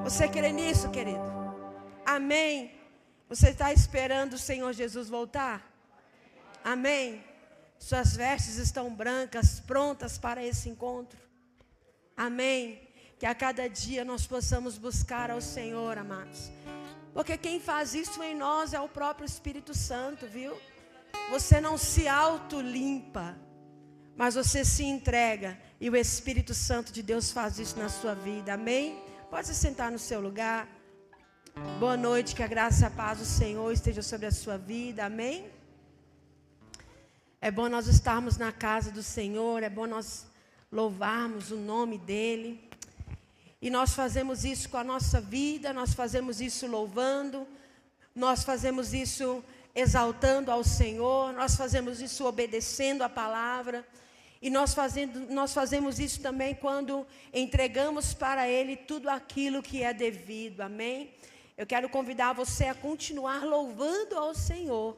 Você crê nisso, querido? Amém? Você está esperando o Senhor Jesus voltar? Amém? Suas vestes estão brancas, prontas para esse encontro? Amém? Que a cada dia nós possamos buscar ao Senhor, amados. Porque quem faz isso em nós é o próprio Espírito Santo, viu? Você não se auto-limpa, mas você se entrega. E o Espírito Santo de Deus faz isso na sua vida. Amém? Pode se sentar no seu lugar. Boa noite, que a graça e a paz do Senhor esteja sobre a sua vida. Amém? É bom nós estarmos na casa do Senhor. É bom nós louvarmos o nome dEle. E nós fazemos isso com a nossa vida. Nós fazemos isso louvando. Nós fazemos isso exaltando ao Senhor. Nós fazemos isso obedecendo a palavra. E nós fazemos isso também quando entregamos para Ele tudo aquilo que é devido. Amém? Eu quero convidar você a continuar louvando ao Senhor.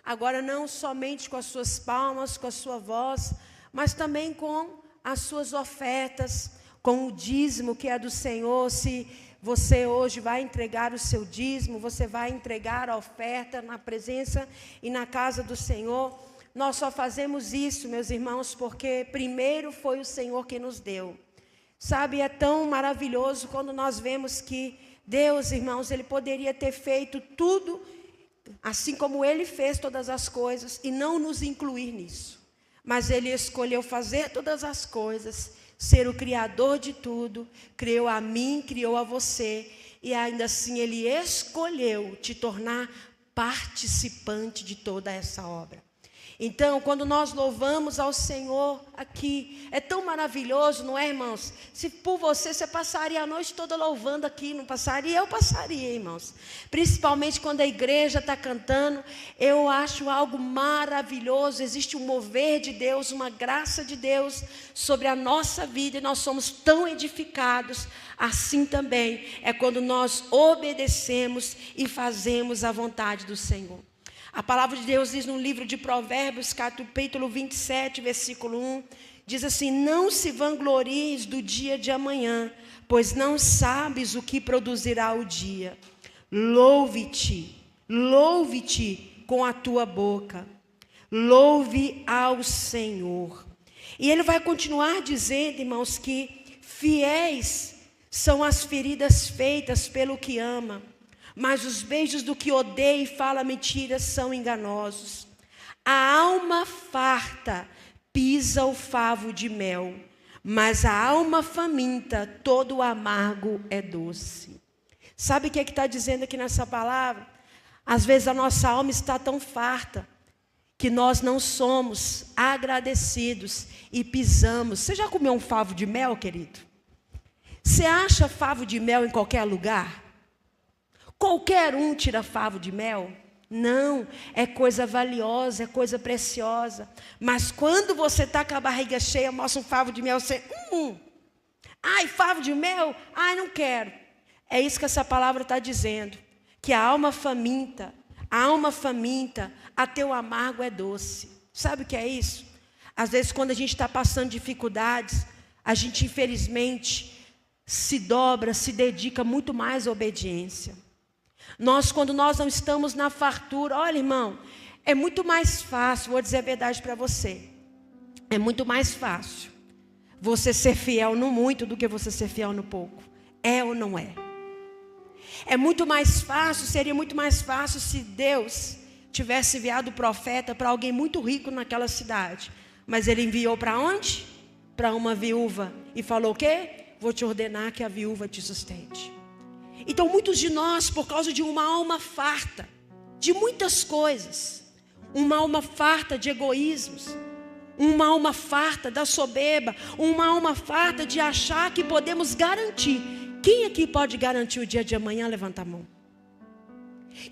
Agora não somente com as suas palmas, com a sua voz, mas também com as suas ofertas, com o dízimo que é do Senhor. Se você hoje vai entregar o seu dízimo, você vai entregar a oferta na presença e na casa do Senhor. Nós só fazemos isso, meus irmãos, porque primeiro foi o Senhor que nos deu. Sabe, é tão maravilhoso quando nós vemos que Deus, irmãos, Ele poderia ter feito tudo, assim como Ele fez todas as coisas, e não nos incluir nisso. Mas Ele escolheu fazer todas as coisas, ser o Criador de tudo, criou a mim, criou a você, e ainda assim Ele escolheu te tornar participante de toda essa obra. Então, quando nós louvamos ao Senhor aqui, é tão maravilhoso, não é, irmãos? Se por você passaria a noite toda louvando aqui, não passaria? Eu passaria, irmãos. Principalmente quando a igreja está cantando, eu acho algo maravilhoso. Existe um mover de Deus, uma graça de Deus sobre a nossa vida, e nós somos tão edificados. Assim também é quando nós obedecemos e fazemos a vontade do Senhor. A palavra de Deus diz no livro de Provérbios, capítulo 27, versículo 1, diz assim: não se vanglories do dia de amanhã, pois não sabes o que produzirá o dia. Louve-te com a tua boca, louve ao Senhor. E ele vai continuar dizendo, irmãos, que fiéis são as feridas feitas pelo que ama, mas os beijos do que odeia e fala mentiras são enganosos. A alma farta pisa o favo de mel, mas a alma faminta, todo o amargo é doce. Sabe o que está dizendo aqui nessa palavra? Às vezes a nossa alma está tão farta que nós não somos agradecidos e pisamos. Você já comeu um favo de mel, querido? Você acha favo de mel em qualquer lugar? Qualquer um tira favo de mel? Não, é coisa valiosa, é coisa preciosa. Mas quando você está com a barriga cheia, mostra um favo de mel, você... Ai, favo de mel? Ai, não quero. É isso que essa palavra está dizendo. Que a alma faminta, a teu amargo é doce. Sabe o que é isso? Às vezes quando a gente está passando dificuldades, a gente infelizmente se dobra, se dedica muito mais à obediência. Quando nós não estamos na fartura, olha, irmão, é muito mais fácil, vou dizer a verdade para você, é muito mais fácil você ser fiel no muito do que você ser fiel no pouco. É ou não é? É muito mais fácil, seria muito mais fácil se Deus tivesse enviado o profeta para alguém muito rico naquela cidade. Mas ele enviou para onde? Para uma viúva. E falou o quê? Vou te ordenar que a viúva te sustente. Então muitos de nós, por causa de uma alma farta de muitas coisas, uma alma farta de egoísmos, uma alma farta da soberba, uma alma farta de achar que podemos garantir. Quem aqui pode garantir o dia de amanhã? Levanta a mão.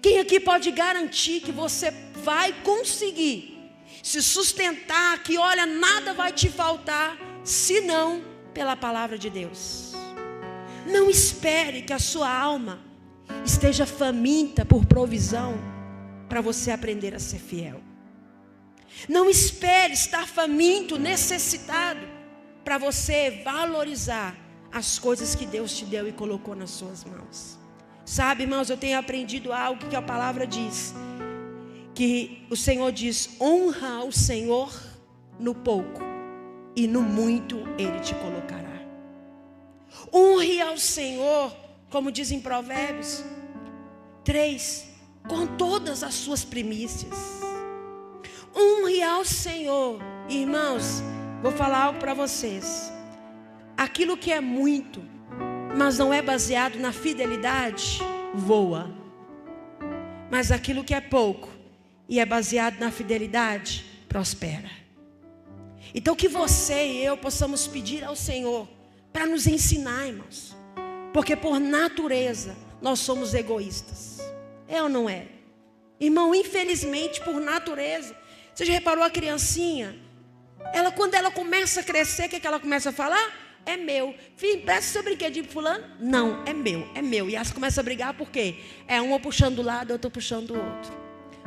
Quem aqui pode garantir que você vai conseguir se sustentar, que olha, nada vai te faltar, senão pela palavra de Deus? Não espere que a sua alma esteja faminta por provisão para você aprender a ser fiel. Não espere estar faminto, necessitado, para você valorizar as coisas que Deus te deu e colocou nas suas mãos. Sabe, irmãos, eu tenho aprendido algo que a palavra diz, que o Senhor diz: honra ao Senhor no pouco, e no muito Ele te colocará. Honre ao Senhor, como diz em Provérbios 3, com todas as suas primícias. Honre ao Senhor. Irmãos, vou falar algo para vocês. Aquilo que é muito, mas não é baseado na fidelidade, voa. Mas aquilo que é pouco e é baseado na fidelidade, prospera. Então que você e eu possamos pedir ao Senhor para nos ensinar, irmãos. Porque por natureza nós somos egoístas. É ou não é? Irmão, infelizmente por natureza. Você já reparou a criancinha? Quando ela começa a crescer, o que ela começa a falar? É meu. Filho, presta seu brinquedinho pro fulano? Não, é meu, é meu. E elas começam a brigar por quê? É uma puxando do lado, outra puxando do outro.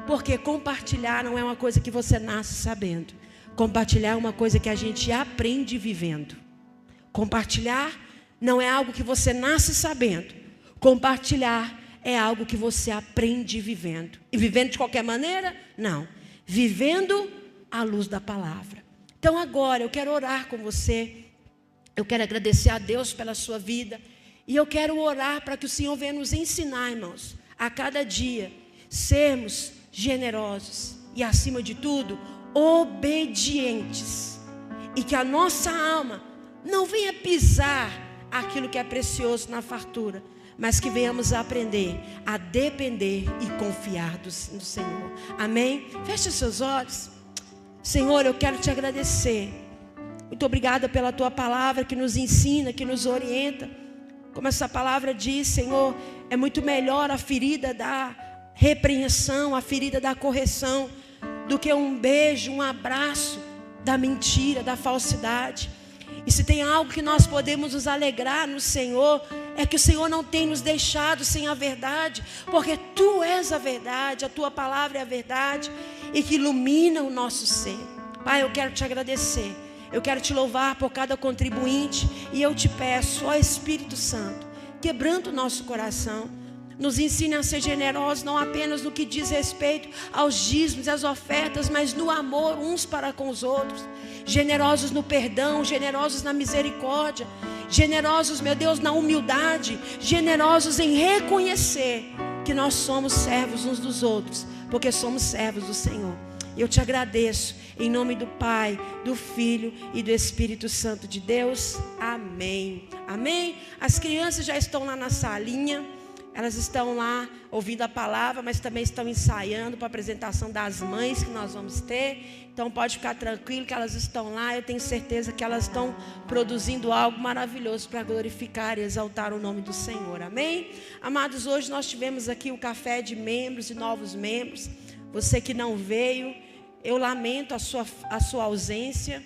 Porque compartilhar não é uma coisa que você nasce sabendo. Compartilhar é uma coisa que a gente aprende vivendo. Compartilhar não é algo que você nasce sabendo. Compartilhar é algo que você aprende vivendo. E vivendo de qualquer maneira? Não. Vivendo à luz da palavra. Então agora eu quero orar com você. Eu quero agradecer a Deus pela sua vida. E eu quero orar para que o Senhor venha nos ensinar, irmãos, a cada dia, sermos generosos. E acima de tudo, obedientes. E que a nossa alma não venha pisar aquilo que é precioso na fartura, mas que venhamos a aprender a depender e confiar no Senhor. Amém? Feche seus olhos. Senhor, eu quero te agradecer. Muito obrigada pela tua palavra que nos ensina, que nos orienta. Como essa palavra diz, Senhor, é muito melhor a ferida da repreensão, a ferida da correção, do que um beijo, um abraço da mentira, da falsidade. E se tem algo que nós podemos nos alegrar no Senhor, é que o Senhor não tem nos deixado sem a verdade, porque Tu és a verdade, a Tua palavra é a verdade, e que ilumina o nosso ser. Pai, eu quero te agradecer, eu quero te louvar por cada contribuinte, e eu te peço, ó Espírito Santo, quebrando o nosso coração, nos ensine a ser generosos, não apenas no que diz respeito aos dízimos e às ofertas, mas no amor uns para com os outros. Generosos no perdão, generosos na misericórdia, generosos, meu Deus, na humildade, generosos em reconhecer que nós somos servos uns dos outros, porque somos servos do Senhor. Eu te agradeço, em nome do Pai, do Filho e do Espírito Santo de Deus. Amém. Amém? As crianças já estão lá na salinha. Elas estão lá ouvindo a palavra, mas também estão ensaiando para a apresentação das mães que nós vamos ter. Então pode ficar tranquilo que elas estão lá. Eu tenho certeza que elas estão produzindo algo maravilhoso para glorificar e exaltar o nome do Senhor. Amém? Amados, hoje nós tivemos aqui o café de membros e novos membros. Você que não veio, eu lamento a sua ausência,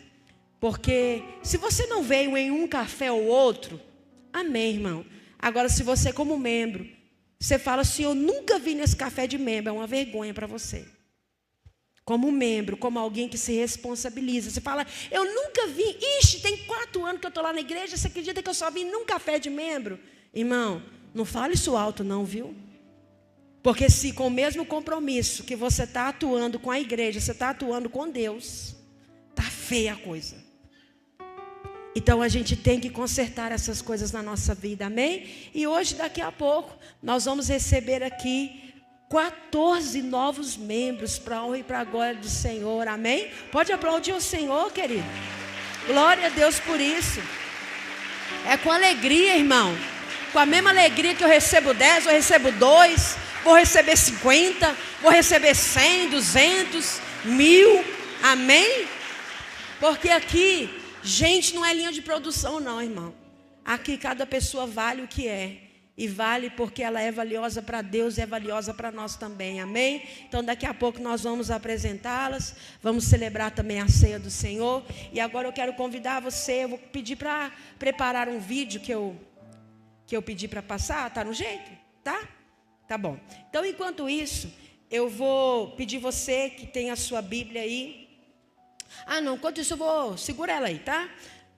porque se você não veio em um café ou outro, amém, irmão. Agora, se você como membro, você fala assim, eu nunca vim nesse café de membro, é uma vergonha para você. Como membro, como alguém que se responsabiliza. Você fala, eu nunca vim, tem 4 anos que eu estou lá na igreja, você acredita que eu só vim num café de membro? Irmão, não fale isso alto não, viu? Porque se com o mesmo compromisso que você está atuando com a igreja, você está atuando com Deus, está feia a coisa. Então a gente tem que consertar essas coisas na nossa vida, amém? E hoje, daqui a pouco, nós vamos receber aqui 14 novos membros para a honra e para a glória do Senhor, amém? Pode aplaudir o Senhor, querido. Glória a Deus por isso. É com alegria, irmão. Com a mesma alegria que eu recebo 10, eu recebo 2, vou receber 50, vou receber 100, 200, 1000, amém? Porque aqui... gente, não é linha de produção não, irmão. Aqui cada pessoa vale o que é. E vale porque ela é valiosa para Deus e é valiosa para nós também, amém? Então daqui a pouco nós vamos apresentá-las. Vamos celebrar também a ceia do Senhor. E agora eu quero convidar você, eu vou pedir para preparar um vídeo que eu pedi para passar. Tá no jeito? Tá? Tá bom. Então enquanto isso, eu vou pedir você que tem a sua Bíblia aí. Ah, não, enquanto isso eu vou... segura ela aí, tá?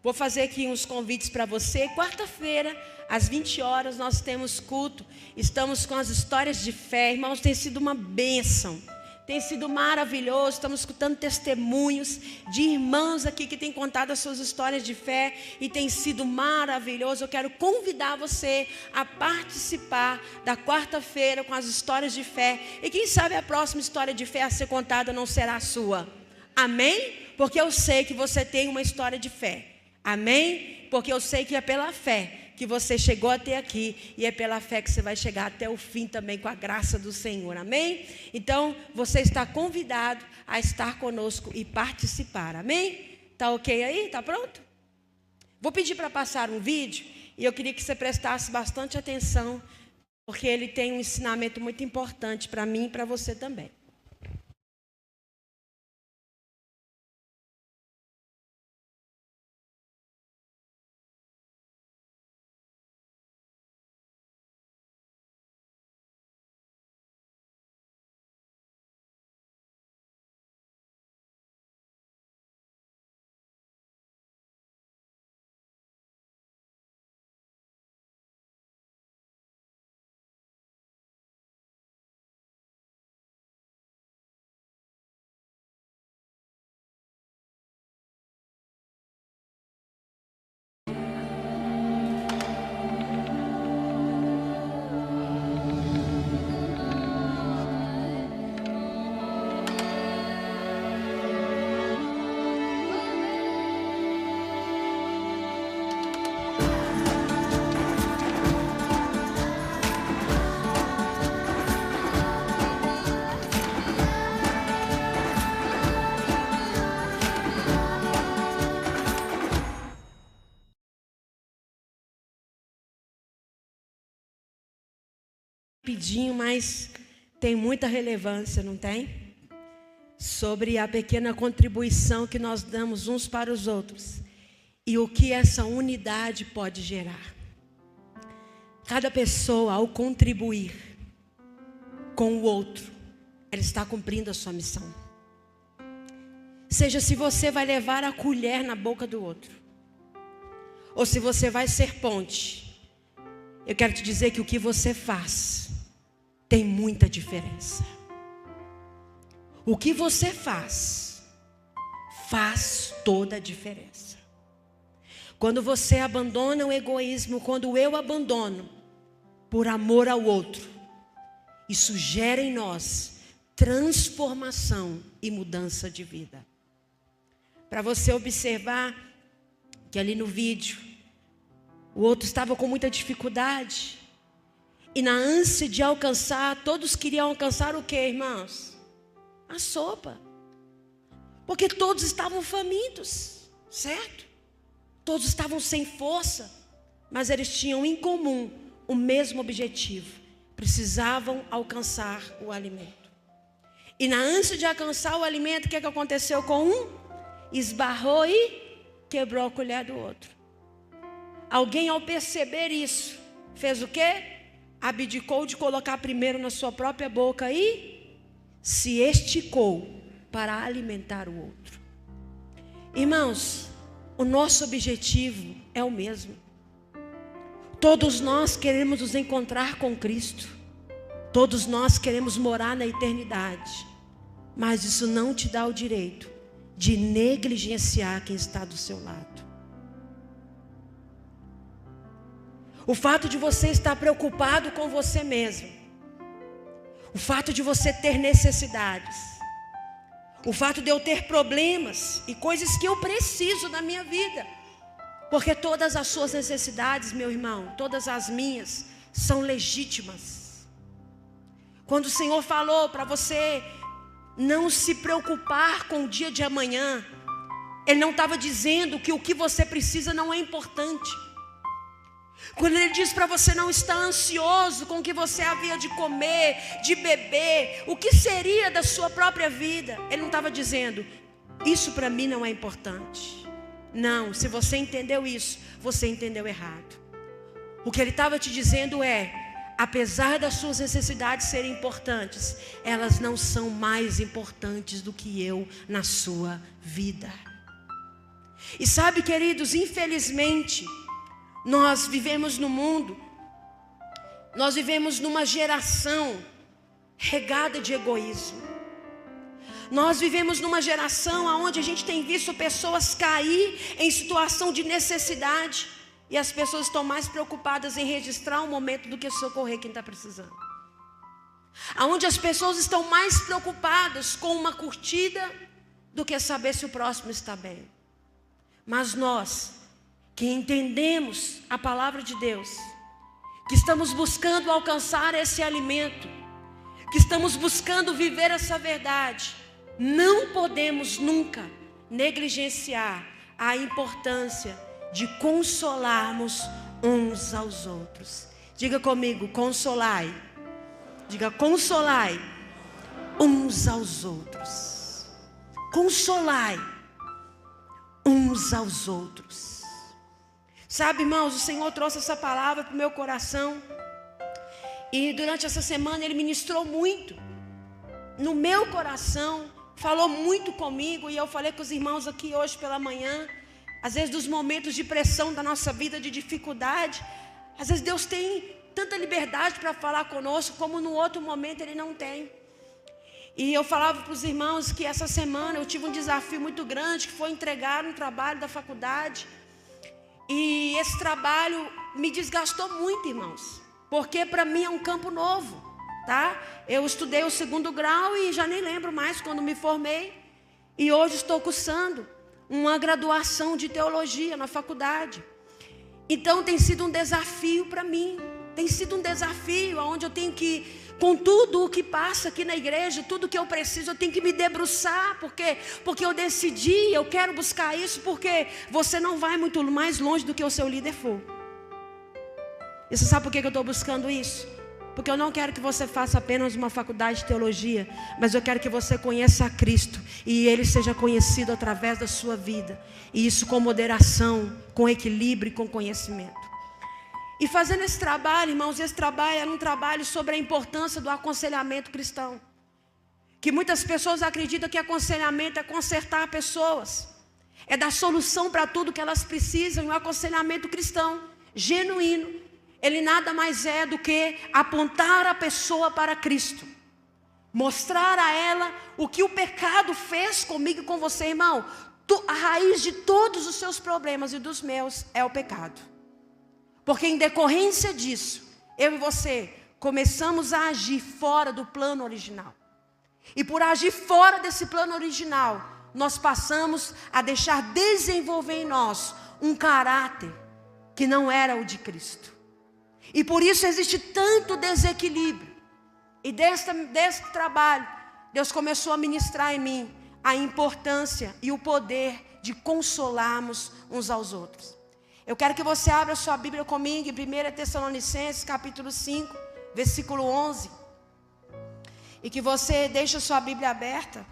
Vou fazer aqui uns convites para você. Quarta-feira, às 20 horas, nós temos culto. Estamos com as histórias de fé. Irmãos, tem sido uma bênção. Tem sido maravilhoso. Estamos escutando testemunhos de irmãos aqui que têm contado as suas histórias de fé. E tem sido maravilhoso. Eu quero convidar você a participar da quarta-feira com as histórias de fé. E quem sabe a próxima história de fé a ser contada não será a sua. Amém? Porque eu sei que você tem uma história de fé. Amém? Porque eu sei que é pela fé que você chegou até aqui. E é pela fé que você vai chegar até o fim também, com a graça do Senhor. Amém? Então, você está convidado a estar conosco e participar. Amém? Tá ok aí? Tá pronto? Vou pedir para passar um vídeo. E eu queria que você prestasse bastante atenção, porque ele tem um ensinamento muito importante para mim e para você também. Rapidinho, mas tem muita relevância, não tem? Sobre a pequena contribuição que nós damos uns para os outros e o que essa unidade pode gerar. Cada pessoa, ao contribuir com o outro, ela está cumprindo a sua missão. Seja se você vai levar a colher na boca do outro, ou se você vai ser ponte, eu quero te dizer que o que você faz tem muita diferença. O que você faz toda a diferença. Quando você abandona o egoísmo, quando eu abandono por amor ao outro, isso gera em nós transformação e mudança de vida. Para você observar que ali no vídeo, o outro estava com muita dificuldade. E na ânsia de alcançar, todos queriam alcançar o que, irmãos? A sopa. Porque todos estavam famintos, certo? Todos estavam sem força, mas eles tinham em comum o mesmo objetivo. Precisavam alcançar o alimento. E na ânsia de alcançar o alimento, o que aconteceu com um? Esbarrou e quebrou a colher do outro. Alguém, ao perceber isso, fez o quê? Abdicou de colocar primeiro na sua própria boca e se esticou para alimentar o outro. Irmãos, o nosso objetivo é o mesmo. Todos nós queremos nos encontrar com Cristo. Todos nós queremos morar na eternidade. Mas isso não te dá o direito de negligenciar quem está do seu lado. O fato de você estar preocupado com você mesmo, o fato de você ter necessidades, o fato de eu ter problemas e coisas que eu preciso na minha vida, porque todas as suas necessidades, meu irmão, todas as minhas, são legítimas. Quando o Senhor falou para você não se preocupar com o dia de amanhã, Ele não estava dizendo que o que você precisa não é importante. Quando Ele diz para você não estar ansioso com o que você havia de comer, de beber, o que seria da sua própria vida, Ele não estava dizendo, isso para mim não é importante. Não, se você entendeu isso, você entendeu errado. O que Ele estava te dizendo é, apesar das suas necessidades serem importantes, elas não são mais importantes do que eu na sua vida. E sabe, queridos, infelizmente, nós vivemos no mundo, nós vivemos numa geração regada de egoísmo. Nós vivemos numa geração onde a gente tem visto pessoas cair em situação de necessidade, e as pessoas estão mais preocupadas em registrar um momento do que socorrer quem está precisando. Onde as pessoas estão mais preocupadas com uma curtida do que saber se o próximo está bem. Mas nós, que entendemos a palavra de Deus, que estamos buscando alcançar esse alimento, que estamos buscando viver essa verdade, não podemos nunca negligenciar a importância de consolarmos uns aos outros. Diga comigo, consolai. Diga, consolai uns aos outros. Consolai uns aos outros. Sabe, irmãos, o Senhor trouxe essa palavra para o meu coração. E durante essa semana Ele ministrou muito no meu coração, falou muito comigo. E eu falei com os irmãos aqui hoje pela manhã. Às vezes dos momentos de pressão da nossa vida, de dificuldade, às vezes Deus tem tanta liberdade para falar conosco, como no outro momento Ele não tem. E eu falava para os irmãos que essa semana eu tive um desafio muito grande, que foi entregar um trabalho da faculdade. E esse trabalho me desgastou muito, irmãos, porque para mim é um campo novo, tá? Eu estudei o 2º grau e já nem lembro mais quando me formei. E hoje estou cursando uma graduação de teologia na faculdade. Então tem sido um desafio para mim. Tem sido um desafio onde eu tenho que, com tudo o que passa aqui na igreja, tudo que eu preciso, eu tenho que me debruçar. Porque eu decidi, eu quero buscar isso, porque você não vai muito mais longe do que o seu líder for. E você sabe por que eu estou buscando isso? Porque eu não quero que você faça apenas uma faculdade de teologia, mas eu quero que você conheça a Cristo e Ele seja conhecido através da sua vida. E isso com moderação, com equilíbrio e com conhecimento. E fazendo esse trabalho, irmãos, esse trabalho era um trabalho sobre a importância do aconselhamento cristão. Que muitas pessoas acreditam que aconselhamento é consertar pessoas, é dar solução para tudo que elas precisam. E o aconselhamento cristão, genuíno, ele nada mais é do que apontar a pessoa para Cristo. Mostrar a ela o que o pecado fez comigo e com você, irmão. A raiz de todos os seus problemas e dos meus é o pecado. Porque em decorrência disso, eu e você começamos a agir fora do plano original. E por agir fora desse plano original, nós passamos a deixar desenvolver em nós um caráter que não era o de Cristo. E por isso existe tanto desequilíbrio. E desse trabalho, Deus começou a ministrar em mim a importância e o poder de consolarmos uns aos outros. Eu quero que você abra sua Bíblia comigo em 1 Tessalonicenses capítulo 5, versículo 11. E que você deixe a sua Bíblia aberta,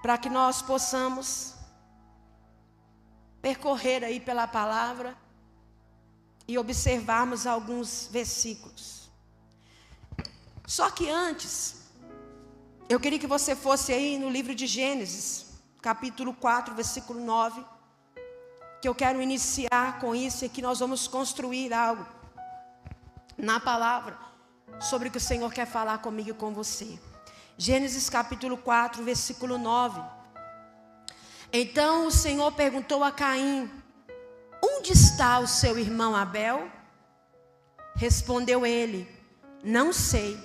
para que nós possamos percorrer aí pela palavra e observarmos alguns versículos. Só que antes, eu queria que você fosse aí no livro de Gênesis, capítulo 4, versículo 9, que eu quero iniciar com isso e que nós vamos construir algo na palavra sobre o que o Senhor quer falar comigo e com você. Gênesis capítulo 4, versículo 9. Então o Senhor perguntou a Caim: onde está o seu irmão Abel? Respondeu ele: não sei.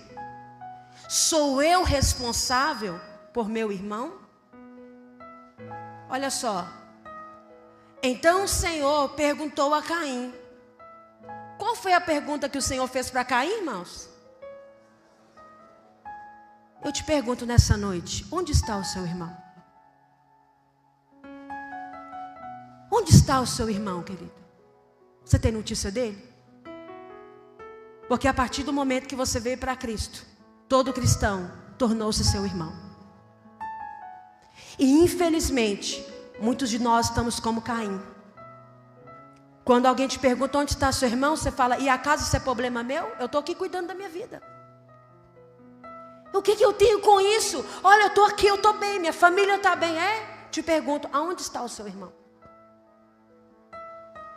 Sou eu responsável por meu irmão? Olha só. Então o Senhor perguntou a Caim. Qual foi a pergunta que o Senhor fez para Caim, irmãos? Eu te pergunto nessa noite: onde está o seu irmão? Onde está o seu irmão, querido? Você tem notícia dele? Porque a partir do momento que você veio para Cristo, todo cristão tornou-se seu irmão. E infelizmente, muitos de nós estamos como Caim. Quando alguém te pergunta onde está seu irmão, você fala: e acaso isso é problema meu? Eu estou aqui cuidando da minha vida. O que eu tenho com isso? Olha, eu estou aqui, eu estou bem, minha família está bem. te pergunto, aonde está o seu irmão?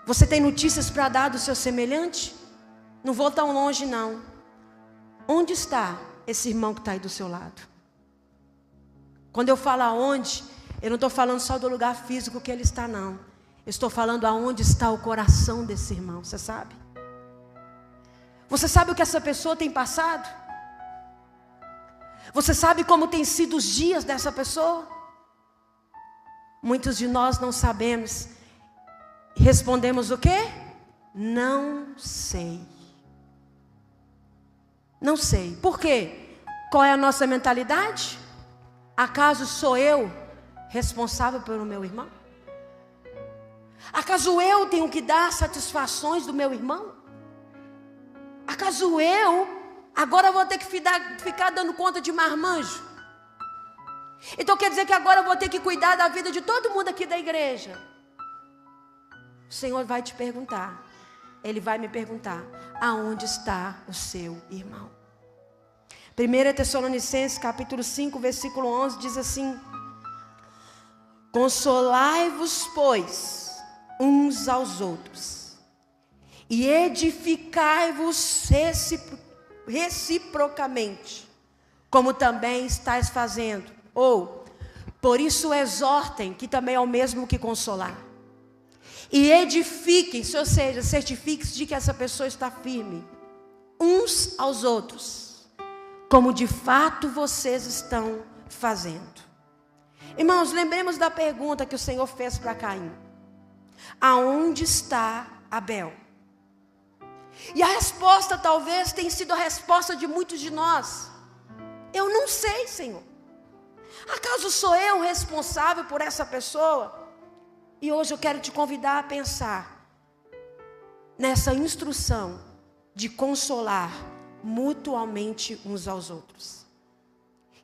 Você tem notícias para dar do seu semelhante? Não vou tão longe não. Onde está esse irmão que está aí do seu lado? Quando eu falo aonde, eu não estou falando só do lugar físico que ele está não. Eu estou falando aonde está o coração desse irmão, você sabe? Você sabe o que essa pessoa tem passado? Você sabe como tem sido os dias dessa pessoa? Muitos de nós não sabemos. Respondemos o quê? Não sei. Não sei. Por quê? Qual é a nossa mentalidade? Acaso sou eu responsável pelo meu irmão? Acaso eu tenho que dar satisfações do meu irmão? Acaso eu agora vou ter que ficar dando conta de marmanjo? Então quer dizer que agora eu vou ter que cuidar da vida de todo mundo aqui da igreja? O Senhor vai te perguntar. Ele vai me perguntar: aonde está o seu irmão? 1 Tessalonicenses capítulo 5, versículo 11 diz assim: consolai-vos, pois, uns aos outros, e edificai-vos reciprocamente, como também estáis fazendo. Ou, por isso exortem, que também é o mesmo que consolar. E edifiquem-se, ou seja, certifiquem-se de que essa pessoa está firme, uns aos outros, como de fato vocês estão fazendo. Irmãos, lembremos da pergunta que o Senhor fez para Caim: aonde está Abel? E a resposta talvez tenha sido a resposta de muitos de nós: eu não sei, Senhor. Acaso sou eu responsável por essa pessoa? E hoje eu quero te convidar a pensar nessa instrução de consolar mutuamente uns aos outros.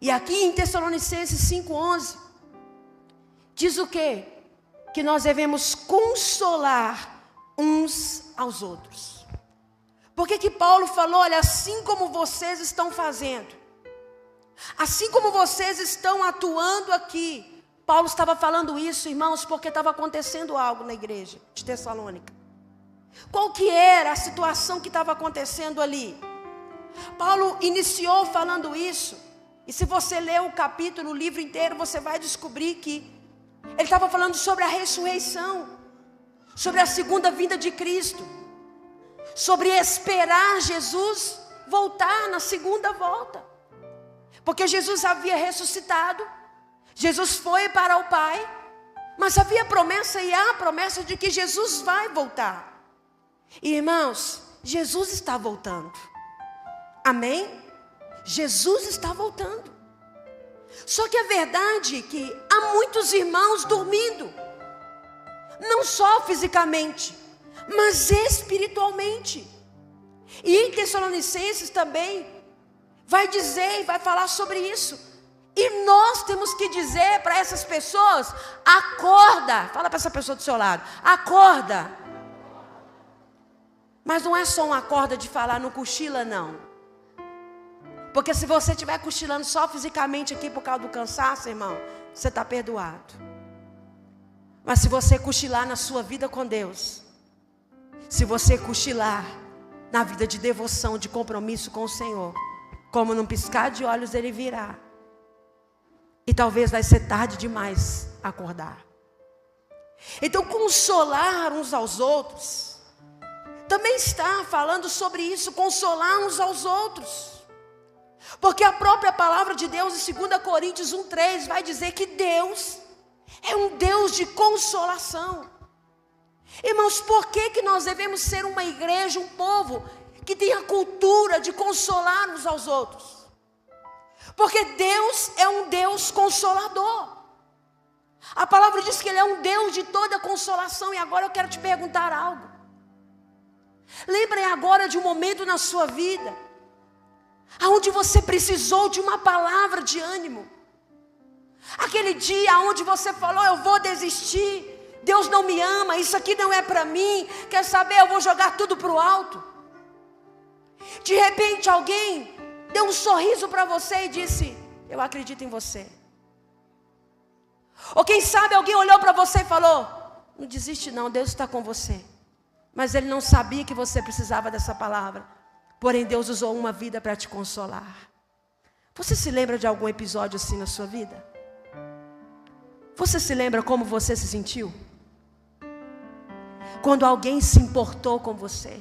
E aqui em Tessalonicenses 5:11 diz o quê? Que nós devemos consolar uns aos outros. Por que Paulo falou, olha, assim como vocês estão fazendo, assim como vocês estão atuando aqui? Paulo estava falando isso, irmãos, porque estava acontecendo algo na igreja de Tessalônica. Qual que era a situação que estava acontecendo ali? Paulo iniciou falando isso, e se você ler o capítulo, o livro inteiro, você vai descobrir que ele estava falando sobre a ressurreição, sobre a segunda vinda de Cristo, sobre esperar Jesus voltar na segunda volta, porque Jesus havia ressuscitado, Jesus foi para o Pai, mas havia promessa e há promessa de que Jesus vai voltar. E irmãos, Jesus está voltando. Amém? Jesus está voltando. Só que é verdade que há muitos irmãos dormindo, não só fisicamente, mas espiritualmente. E em Tessalonicenses também vai dizer e vai falar sobre isso. E nós temos que dizer para essas pessoas: acorda. Fala para essa pessoa do seu lado: acorda. Mas não é só um acorda de falar, não cochila não. Porque se você estiver cochilando só fisicamente aqui por causa do cansaço, irmão, você está perdoado. Mas se você cochilar na sua vida com Deus, se você cochilar na vida de devoção, de compromisso com o Senhor, como num piscar de olhos Ele virá. E talvez vai ser tarde demais acordar. Então consolar uns aos outros também está falando sobre isso, consolar uns aos outros. Porque a própria palavra de Deus em 2 Coríntios 1:3 vai dizer que Deus é um Deus de consolação. Irmãos, por que nós devemos ser uma igreja, um povo que tem a cultura de consolar uns aos outros? Porque Deus é um Deus consolador. A palavra diz que Ele é um Deus de toda consolação. E agora eu quero te perguntar algo. Lembrem agora de um momento na sua vida onde você precisou de uma palavra de ânimo. Aquele dia onde você falou: eu vou desistir, Deus não me ama, isso aqui não é para mim, quer saber, eu vou jogar tudo para o alto. De repente alguém deu um sorriso para você e disse: eu acredito em você. Ou quem sabe alguém olhou para você e falou: não desiste não, Deus está com você. Mas ele não sabia que você precisava dessa palavra. Porém Deus usou uma vida para te consolar. Você se lembra de algum episódio assim na sua vida? Você se lembra como você se sentiu? Quando alguém se importou com você.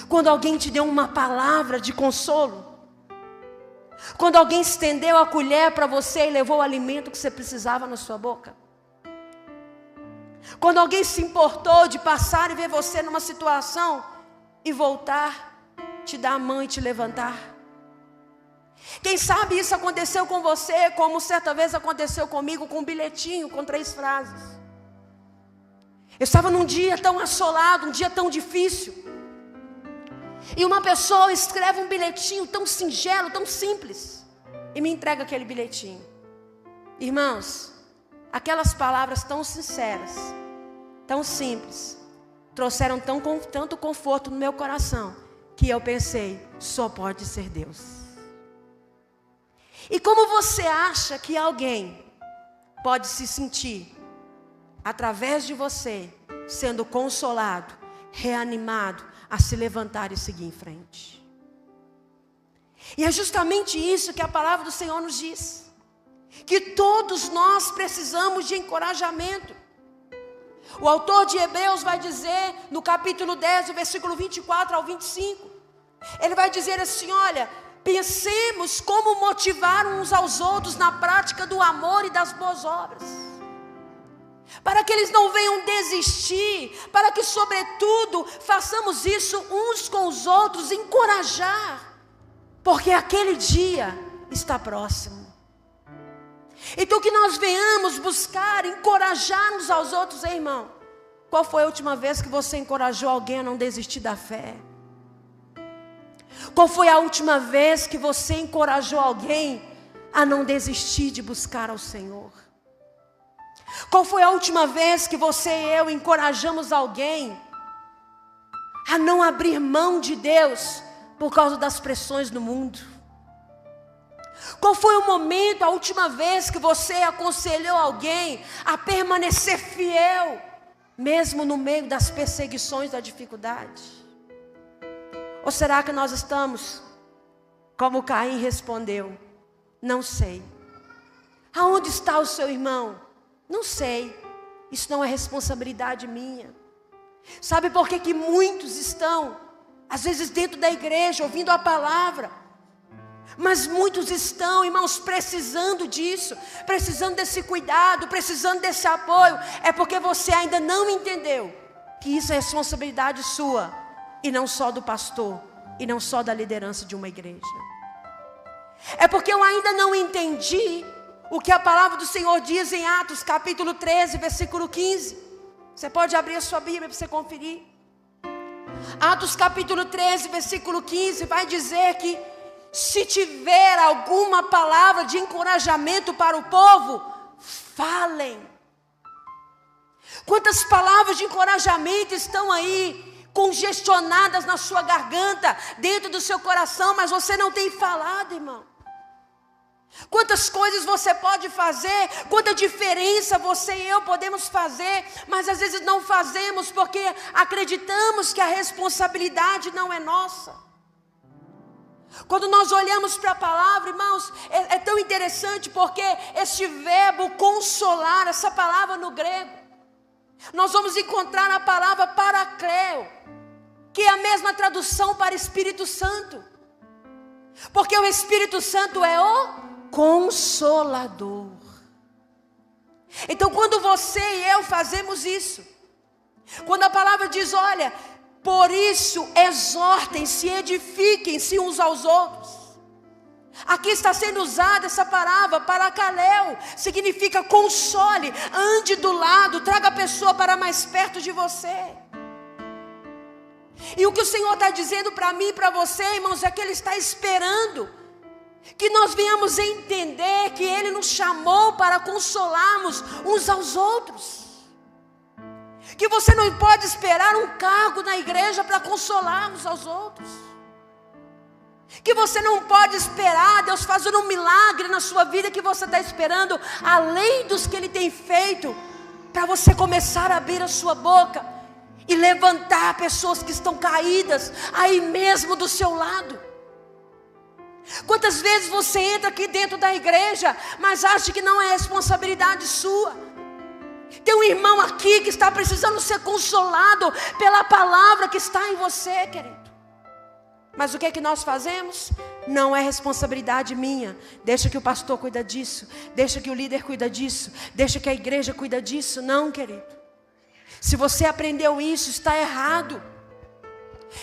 Quando alguém te deu uma palavra de consolo. Quando alguém estendeu a colher para você e levou o alimento que você precisava na sua boca. Quando alguém se importou de passar e ver você numa situação e voltar, te dar a mão e te levantar. Quem sabe isso aconteceu com você, como certa vez aconteceu comigo, com um bilhetinho, com 3 frases. Eu estava num dia tão assolado, um dia tão difícil. E uma pessoa escreve um bilhetinho tão singelo, tão simples, e me entrega aquele bilhetinho. Irmãos, aquelas palavras tão sinceras, tão simples, trouxeram tanto conforto no meu coração, que eu pensei: só pode ser Deus. E como você acha que alguém pode se sentir, através de você, sendo consolado, reanimado, a se levantar e seguir em frente? E é justamente isso que a palavra do Senhor nos diz, que todos nós precisamos de encorajamento. O autor de Hebreus vai dizer, no capítulo 10, o versículo 24 ao 25, ele vai dizer assim: olha, pensemos como motivar uns aos outros na prática do amor e das boas obras, para que eles não venham desistir, para que sobretudo façamos isso uns com os outros, encorajar, porque aquele dia está próximo. Então que nós venhamos buscar, encorajar uns aos outros. Ei, irmão, qual foi a última vez que você encorajou alguém a não desistir da fé? Qual foi a última vez que você encorajou alguém a não desistir de buscar ao Senhor? Qual foi a última vez que você e eu encorajamos alguém a não abrir mão de Deus por causa das pressões do mundo? Qual foi o momento, a última vez que você aconselhou alguém a permanecer fiel, mesmo no meio das perseguições, da dificuldade? Ou será que nós estamos, como Caim respondeu: não sei. Aonde está o seu irmão? Não sei. Isso não é responsabilidade minha. Sabe por que muitos estão, às vezes dentro da igreja, ouvindo a palavra, mas muitos estão, irmãos, precisando disso, precisando desse cuidado, precisando desse apoio? É porque você ainda não entendeu que isso é responsabilidade sua, e não só do pastor, e não só da liderança de uma igreja. É porque eu ainda não entendi o que a palavra do Senhor diz em Atos capítulo 13, versículo 15. Você pode abrir a sua Bíblia para você conferir. Atos capítulo 13, versículo 15 vai dizer que se tiver alguma palavra de encorajamento para o povo, falem. Quantas palavras de encorajamento estão aí congestionadas na sua garganta, dentro do seu coração, mas você não tem falado, irmão. Quantas coisas você pode fazer, quanta diferença você e eu podemos fazer, mas às vezes não fazemos porque acreditamos que a responsabilidade não é nossa. Quando nós olhamos para a palavra, irmãos, é tão interessante, porque este verbo consolar, essa palavra no grego, nós vamos encontrar a palavra parakleo, que é a mesma tradução para Espírito Santo, porque o Espírito Santo é o Consolador. Então quando você e eu fazemos isso, quando a palavra diz: olha, por isso exortem-se, edifiquem-se uns aos outros, aqui está sendo usada essa palavra parakaleo, significa console, ande do lado, traga a pessoa para mais perto de você. E o que o Senhor está dizendo para mim e para você, irmãos, é que Ele está esperando que nós venhamos entender que Ele nos chamou para consolarmos uns aos outros. Que você não pode esperar um cargo na igreja para consolar uns aos outros. que você não pode esperar Deus fazer um milagre na sua vida, que você está esperando além dos que Ele tem feito, para você começar a abrir a sua boca e levantar pessoas que estão caídas aí mesmo do seu lado. Quantas vezes você entra aqui dentro da igreja, mas acha que não é responsabilidade sua? Tem um irmão aqui que está precisando ser consolado pela palavra que está em você, querido. Mas o que é que nós fazemos? Não é responsabilidade minha. Deixa que o pastor cuida disso. Deixa que o líder cuida disso. Deixa que a igreja cuida disso. Não, querido. Se você aprendeu isso, está errado.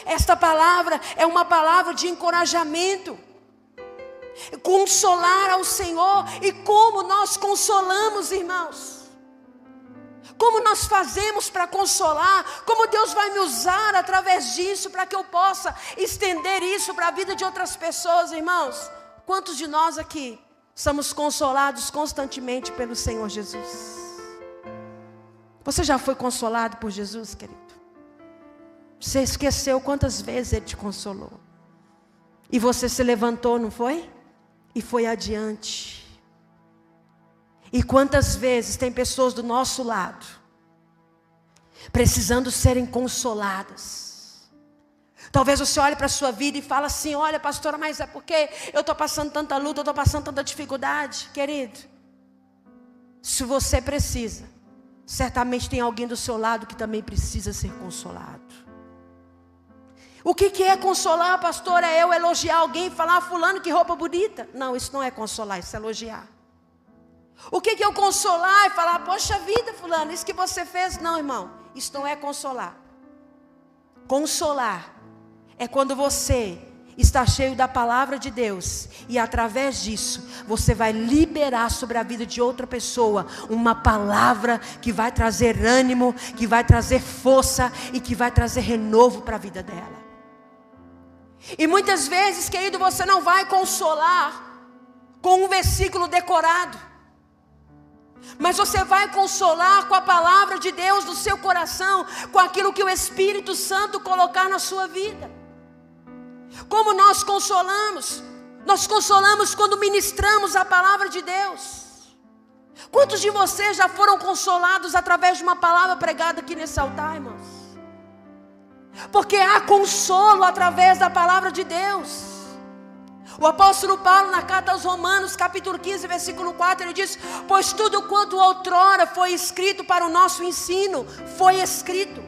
Esta palavra é uma palavra de encorajamento. Consolar ao Senhor. E como nós consolamos, irmãos? Como nós fazemos para consolar? Como Deus vai me usar através disso para que eu possa estender isso para a vida de outras pessoas, irmãos? Quantos de nós aqui somos consolados constantemente pelo Senhor Jesus? Você já foi consolado por Jesus, querido? Você esqueceu quantas vezes Ele te consolou? E você se levantou, não foi? E foi adiante. E quantas vezes tem pessoas do nosso lado precisando serem consoladas. Talvez você olhe para a sua vida e fale assim: olha, pastora, mas é porque eu estou passando tanta luta, eu estou passando tanta dificuldade. Querido, se você precisa, certamente tem alguém do seu lado que também precisa ser consolado. O que é consolar, pastora? É eu elogiar alguém e falar: fulano, que roupa bonita? Não, isso não é consolar, isso é elogiar. O que é eu consolar e falar: poxa vida, fulano, isso que você fez? Não, irmão, isso não é consolar. Consolar é quando você está cheio da palavra de Deus e através disso você vai liberar sobre a vida de outra pessoa uma palavra que vai trazer ânimo, que vai trazer força e que vai trazer renovo para a vida dela. E muitas vezes, querido, você não vai consolar com um versículo decorado, mas você vai consolar com a palavra de Deus no seu coração, com aquilo que o Espírito Santo colocar na sua vida. Como nós consolamos? Nós consolamos quando ministramos a palavra de Deus. Quantos de vocês já foram consolados através de uma palavra pregada aqui nesse altar, irmãos? Porque há consolo através da palavra de Deus. O apóstolo Paulo, na carta aos Romanos, capítulo 15, versículo 4, ele diz: pois tudo quanto outrora foi escrito para o nosso ensino, foi escrito,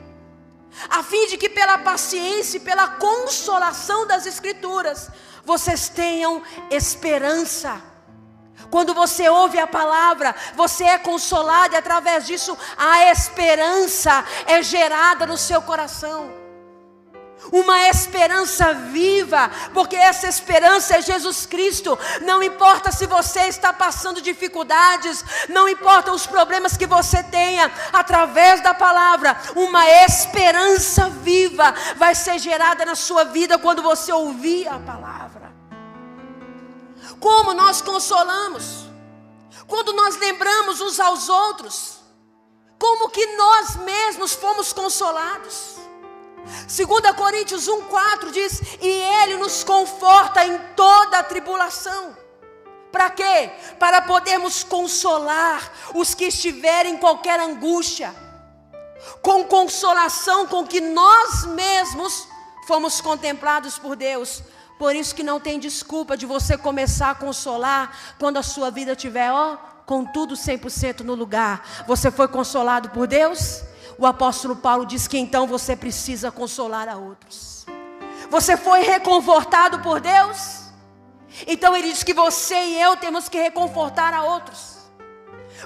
a fim de que pela paciência e pela consolação das Escrituras, vocês tenham esperança. Quando você ouve a palavra, você é consolado e através disso a esperança é gerada no seu coração. Uma esperança viva, porque essa esperança é Jesus Cristo. Não importa se você está passando dificuldades, não importa os problemas que você tenha, através da palavra, uma esperança viva vai ser gerada na sua vida quando você ouvir a palavra. Como nós consolamos? Quando nós lembramos uns aos outros, como que nós mesmos fomos consolados. 2 Coríntios 1,4 diz: e Ele nos conforta em toda a tribulação. Para quê? Para podermos consolar os que estiverem em qualquer angústia, com consolação com que nós mesmos fomos contemplados por Deus. Por isso que não tem desculpa de você começar a consolar quando a sua vida estiver, com tudo 100% no lugar. Você foi consolado por Deus? O apóstolo Paulo diz que então você precisa consolar a outros. Você foi reconfortado por Deus? Então ele diz que você e eu temos que reconfortar a outros.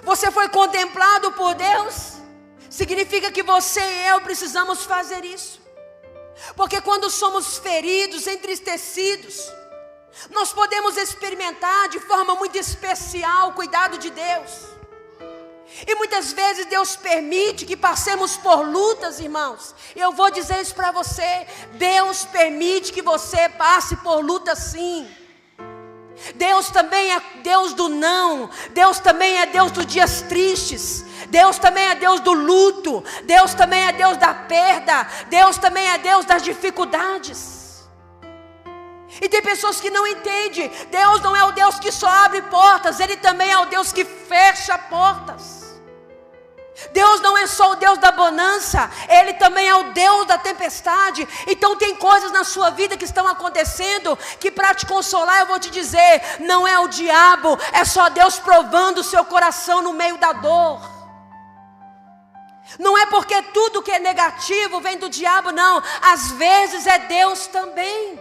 Você foi contemplado por Deus? Significa que você e eu precisamos fazer isso. Porque quando somos feridos, entristecidos, nós podemos experimentar de forma muito especial o cuidado de Deus. E muitas vezes Deus permite que passemos por lutas, irmãos. Eu vou dizer isso para você: Deus permite que você passe por lutas, sim. Deus também é Deus do não. Deus também é Deus dos dias tristes. Deus também é Deus do luto. Deus também é Deus da perda. Deus também é Deus das dificuldades. E tem pessoas que não entendem. Deus não é o Deus que só abre portas, Ele também é o Deus que fecha portas. Deus não é só o Deus da bonança, Ele também é o Deus da tempestade. Então tem coisas na sua vida que estão acontecendo, que para te consolar eu vou te dizer, não é o diabo, é só Deus provando o seu coração no meio da dor. Não é porque tudo que é negativo vem do diabo, não. Às vezes é Deus também.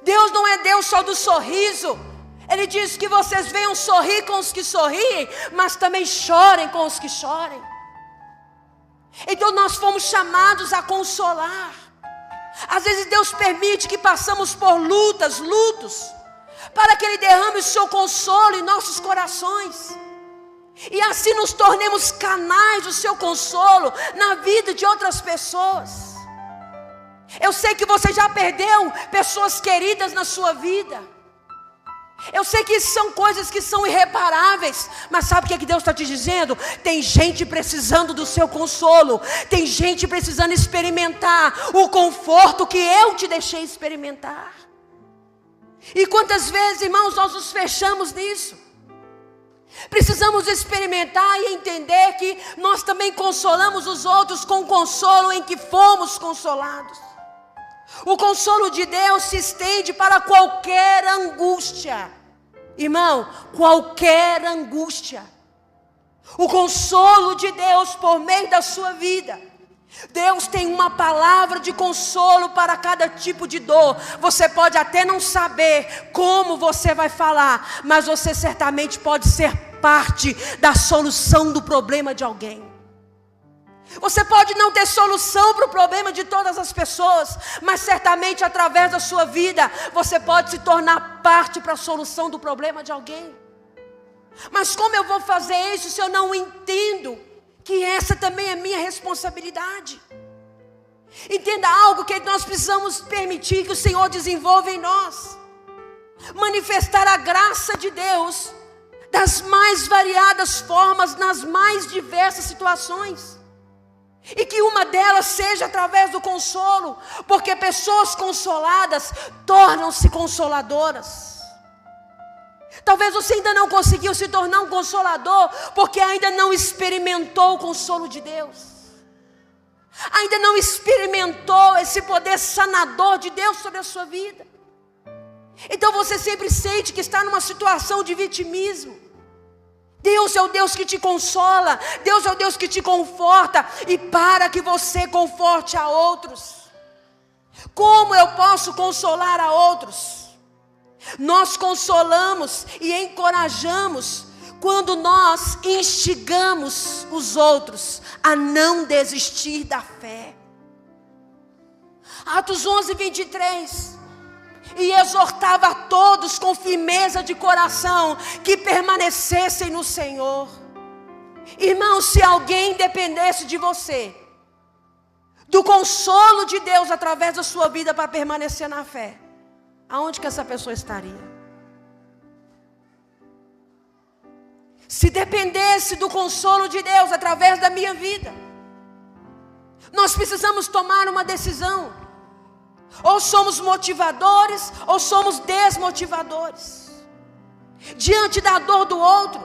Deus não é Deus só do sorriso. Ele diz que vocês venham sorrir com os que sorriem, mas também chorem com os que chorem. Então nós fomos chamados a consolar. Às vezes Deus permite que passamos por lutos, para que Ele derrame o seu consolo em nossos corações. E assim nos tornemos canais do seu consolo na vida de outras pessoas. Eu sei que você já perdeu pessoas queridas na sua vida. Eu sei que são coisas que são irreparáveis, mas sabe o que Deus está te dizendo? Tem gente precisando do seu consolo, tem gente precisando experimentar o conforto que eu te deixei experimentar. E quantas vezes, irmãos, nós nos fechamos nisso? Precisamos experimentar e entender que nós também consolamos os outros com o consolo em que fomos consolados. O consolo de Deus se estende para qualquer angústia. Irmão, qualquer angústia. O consolo de Deus por meio da sua vida. Deus tem uma palavra de consolo para cada tipo de dor. Você pode até não saber como você vai falar, mas você certamente pode ser parte da solução do problema de alguém. Você pode não ter solução para o problema de todas as pessoas, mas certamente através da sua vida, você pode se tornar parte para a solução do problema de alguém. Mas como eu vou fazer isso se eu não entendo que essa também é minha responsabilidade? Entenda algo que nós precisamos permitir que o Senhor desenvolva em nós. Manifestar a graça de Deus das mais variadas formas, nas mais diversas situações. E que uma delas seja através do consolo, porque pessoas consoladas tornam-se consoladoras. Talvez você ainda não conseguiu se tornar um consolador, porque ainda não experimentou o consolo de Deus. Ainda não experimentou esse poder sanador de Deus sobre a sua vida. Então você sempre sente que está numa situação de vitimismo. Deus é o Deus que te consola, Deus é o Deus que te conforta, e para que você conforte a outros. Como eu posso consolar a outros? Nós consolamos e encorajamos quando nós instigamos os outros a não desistir da fé. Atos 11, 23. E exortava a todos com firmeza de coração que permanecessem no Senhor. Irmão, se alguém dependesse de você, do consolo de Deus através da sua vida para permanecer na fé, aonde que essa pessoa estaria? Se dependesse do consolo de Deus através da minha vida, nós precisamos tomar uma decisão. Ou somos motivadores, ou somos desmotivadores. Diante da dor do outro,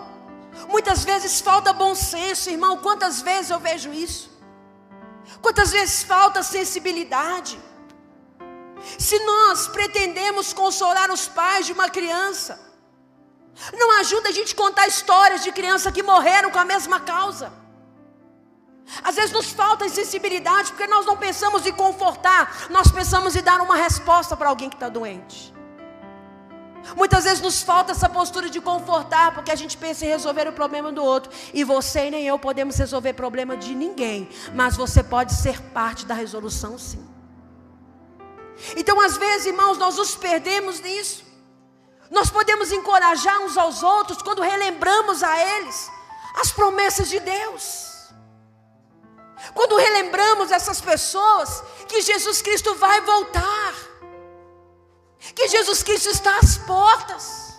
muitas vezes falta bom senso, irmão. Quantas vezes eu vejo isso? Quantas vezes falta sensibilidade? Se nós pretendemos consolar os pais de uma criança, não ajuda a gente contar histórias de crianças que morreram com a mesma causa. Às vezes nos falta sensibilidade, porque nós não pensamos em confortar, nós pensamos em dar uma resposta para alguém que está doente. Muitas vezes nos falta essa postura de confortar, porque a gente pensa em resolver o problema do outro. E você e nem eu podemos resolver problema de ninguém, mas você pode ser parte da resolução, sim. Então às vezes, irmãos, nós nos perdemos nisso. Nós podemos encorajar uns aos outros quando relembramos a eles as promessas de Deus. Quando relembramos essas pessoas que Jesus Cristo vai voltar, que Jesus Cristo está às portas,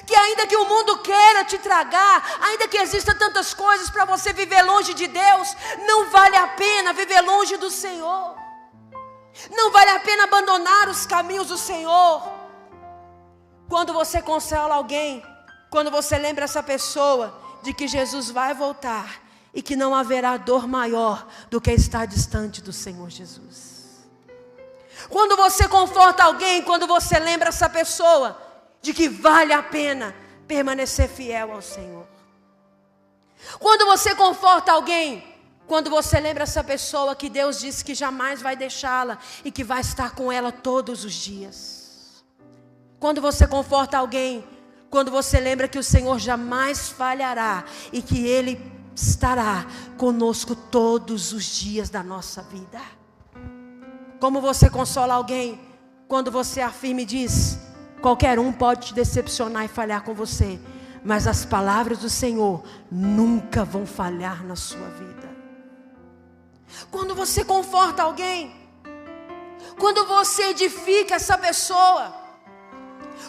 que ainda que o mundo queira te tragar, ainda que existam tantas coisas para você viver longe de Deus, não vale a pena viver longe do Senhor. Não vale a pena abandonar os caminhos do Senhor. Quando você consola alguém, quando você lembra essa pessoa de que Jesus vai voltar e que não haverá dor maior do que estar distante do Senhor Jesus. Quando você conforta alguém, quando você lembra essa pessoa de que vale a pena permanecer fiel ao Senhor. Quando você conforta alguém, quando você lembra essa pessoa que Deus disse que jamais vai deixá-la e que vai estar com ela todos os dias. Quando você conforta alguém, quando você lembra que o Senhor jamais falhará e que Ele estará conosco todos os dias da nossa vida. Como você consola alguém, quando você afirma e diz: qualquer um pode te decepcionar e falhar com você, mas as palavras do Senhor nunca vão falhar na sua vida. Quando você conforta alguém, quando você edifica essa pessoa,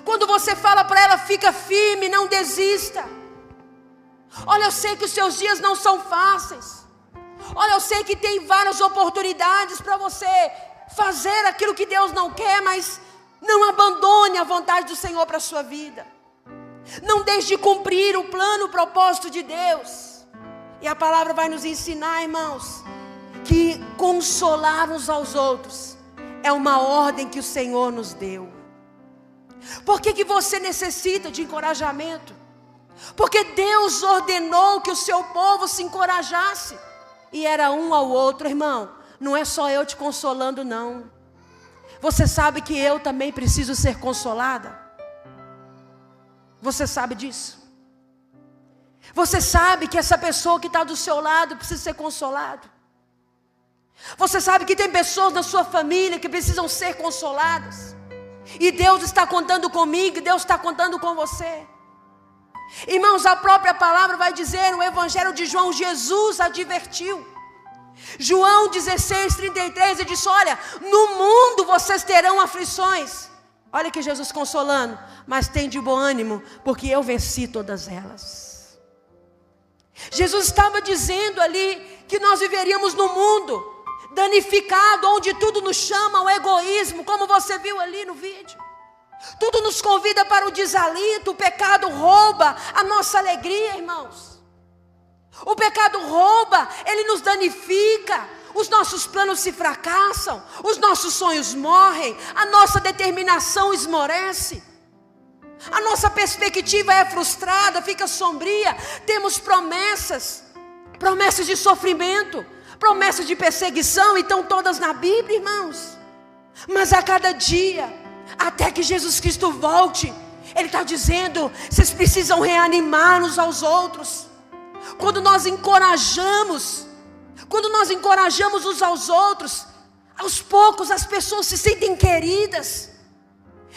quando você fala para ela: fica firme, não desista. Olha, eu sei que os seus dias não são fáceis. Olha, eu sei que tem várias oportunidades para você fazer aquilo que Deus não quer, mas não abandone a vontade do Senhor para a sua vida. Não deixe de cumprir o plano, o propósito de Deus. E a palavra vai nos ensinar, irmãos, que consolar uns aos outros é uma ordem que o Senhor nos deu. Por que você necessita de encorajamento? Porque Deus ordenou que o seu povo se encorajasse. E era um ao outro, irmão. Não é só eu te consolando, não. Você sabe que eu também preciso ser consolada? Você sabe disso? Você sabe que essa pessoa que está do seu lado precisa ser consolada? Você sabe que tem pessoas na sua família que precisam ser consoladas? E Deus está contando comigo, Deus está contando com você. Irmãos, a própria palavra vai dizer, no Evangelho de João, Jesus advertiu. João 16:33, ele disse: olha, no mundo vocês terão aflições. Olha que Jesus consolando: mas tem de bom ânimo, porque eu venci todas elas. Jesus estava dizendo ali que nós viveríamos num mundo danificado, onde tudo nos chama ao egoísmo, como você viu ali no vídeo. Tudo nos convida para o desalento. O pecado rouba a nossa alegria, irmãos. O pecado rouba, ele nos danifica. Os nossos planos se fracassam, os nossos sonhos morrem, a nossa determinação esmorece, a nossa perspectiva é frustrada, fica sombria. Temos promessas de sofrimento, promessas de perseguição, e estão todas na Bíblia, irmãos. Mas a cada dia, até que Jesus Cristo volte, Ele está dizendo: vocês precisam reanimar uns aos outros. Quando nós encorajamos uns aos outros, aos poucos as pessoas se sentem queridas,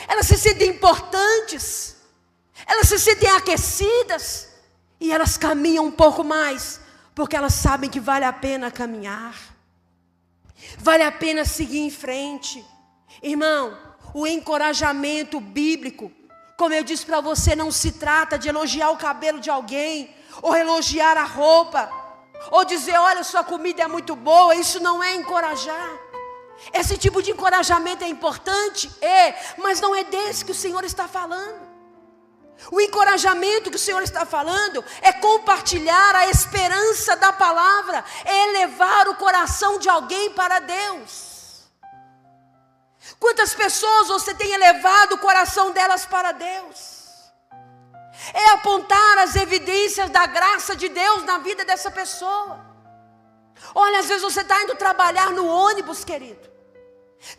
elas se sentem importantes, elas se sentem aquecidas, e elas caminham um pouco mais, porque elas sabem que vale a pena caminhar, vale a pena seguir em frente. Irmão, o encorajamento bíblico, como eu disse para você, não se trata de elogiar o cabelo de alguém, ou elogiar a roupa, ou dizer: olha, sua comida é muito boa. Isso não é encorajar. Esse tipo de encorajamento é importante, mas não é desse que o Senhor está falando. O encorajamento que o Senhor está falando é compartilhar a esperança da palavra, é elevar o coração de alguém para Deus. Quantas pessoas você tem elevado o coração delas para Deus? É apontar as evidências da graça de Deus na vida dessa pessoa. Olha, às vezes você está indo trabalhar no ônibus, querido.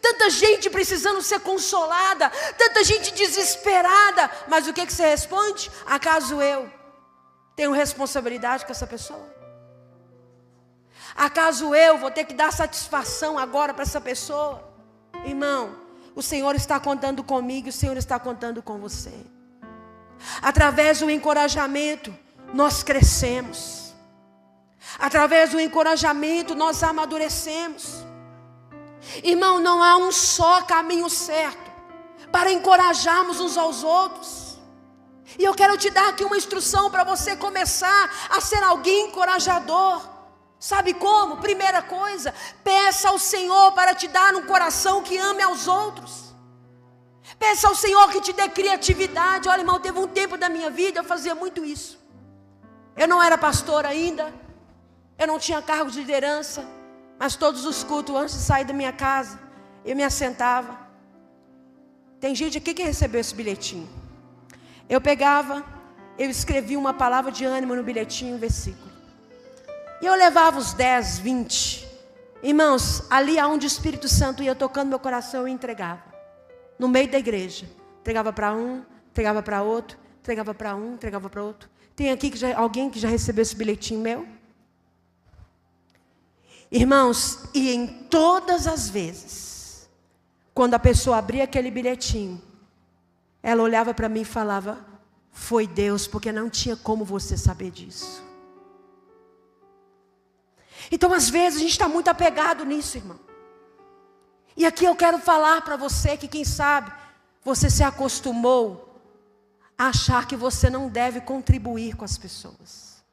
Tanta gente precisando ser consolada, tanta gente desesperada. Mas o que você responde? Acaso eu tenho responsabilidade com essa pessoa? Acaso eu vou ter que dar satisfação agora para essa pessoa? Irmão, o Senhor está contando comigo, o Senhor está contando com você. Através do encorajamento, nós crescemos. Através do encorajamento, nós amadurecemos. Irmão, não há um só caminho certo para encorajarmos uns aos outros. E eu quero te dar aqui uma instrução para você começar a ser alguém encorajador. Sabe como? Primeira coisa, peça ao Senhor para te dar um coração que ame aos outros. Peça ao Senhor que te dê criatividade. Olha, irmão, teve um tempo da minha vida, eu fazia muito isso. Eu não era pastor ainda, eu não tinha cargo de liderança, mas todos os cultos, antes de sair da minha casa, eu me assentava. Tem gente aqui que recebeu esse bilhetinho. Eu pegava, eu escrevia uma palavra de ânimo no bilhetinho, um versículo. E eu levava os 10, 20. Irmãos, ali aonde o Espírito Santo ia tocando meu coração, eu entregava. No meio da igreja. Entregava para um, entregava para outro, entregava para um, entregava para outro. Tem aqui alguém que já recebeu esse bilhetinho meu? Irmãos, e em todas as vezes, quando a pessoa abria aquele bilhetinho, ela olhava para mim e falava, foi Deus, porque não tinha como você saber disso. Então, às vezes, a gente está muito apegado nisso, irmão. E aqui eu quero falar para você que, quem sabe, você se acostumou a achar que você não deve contribuir com as pessoas.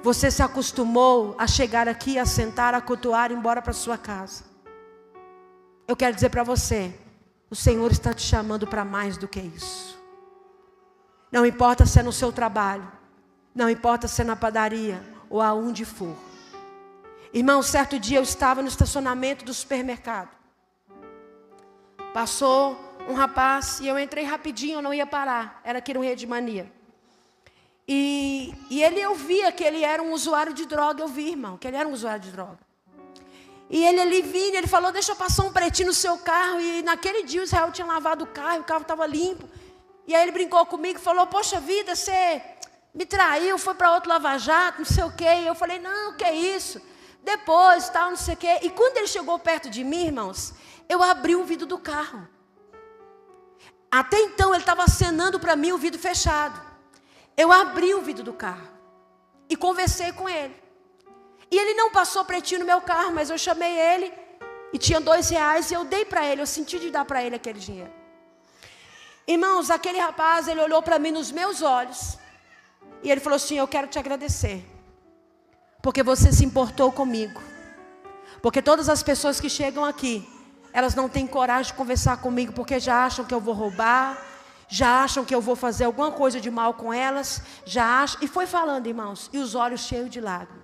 Você se acostumou a chegar aqui, a sentar, a cultuar e ir embora para sua casa. Eu quero dizer para você, o Senhor está te chamando para mais do que isso. Não importa se é no seu trabalho, não importa se é na padaria ou aonde for. Irmão, certo dia eu estava no estacionamento do supermercado. Passou um rapaz e eu entrei rapidinho, eu não ia parar. Era aqui no Rede Mania. E eu via que ele era um usuário de droga. Eu vi, irmão, que ele era um usuário de droga. E ele ali vinha, ele falou, deixa eu passar um pretinho no seu carro. E naquele dia o Israel tinha lavado o carro estava limpo. E aí ele brincou comigo e falou, poxa vida, você me traiu, foi para outro lava-jato, não sei o quê. E eu falei, não, que é isso? Depois, tal, não sei o quê. E quando ele chegou perto de mim, irmãos, eu abri o vidro do carro. Até então ele estava acenando para mim o vidro fechado. Eu abri o vidro do carro e conversei com ele. E ele não passou pretinho no meu carro, mas eu chamei ele e tinha R$2 e eu dei para ele, eu senti de dar para ele aquele dinheiro. Irmãos, aquele rapaz, ele olhou para mim nos meus olhos e ele falou assim, eu quero te agradecer. Porque você se importou comigo. Porque todas as pessoas que chegam aqui, elas não têm coragem de conversar comigo, porque já acham que eu vou roubar, já acham que eu vou fazer alguma coisa de mal com elas, já acham. E foi falando, irmãos, e os olhos cheios de lágrimas.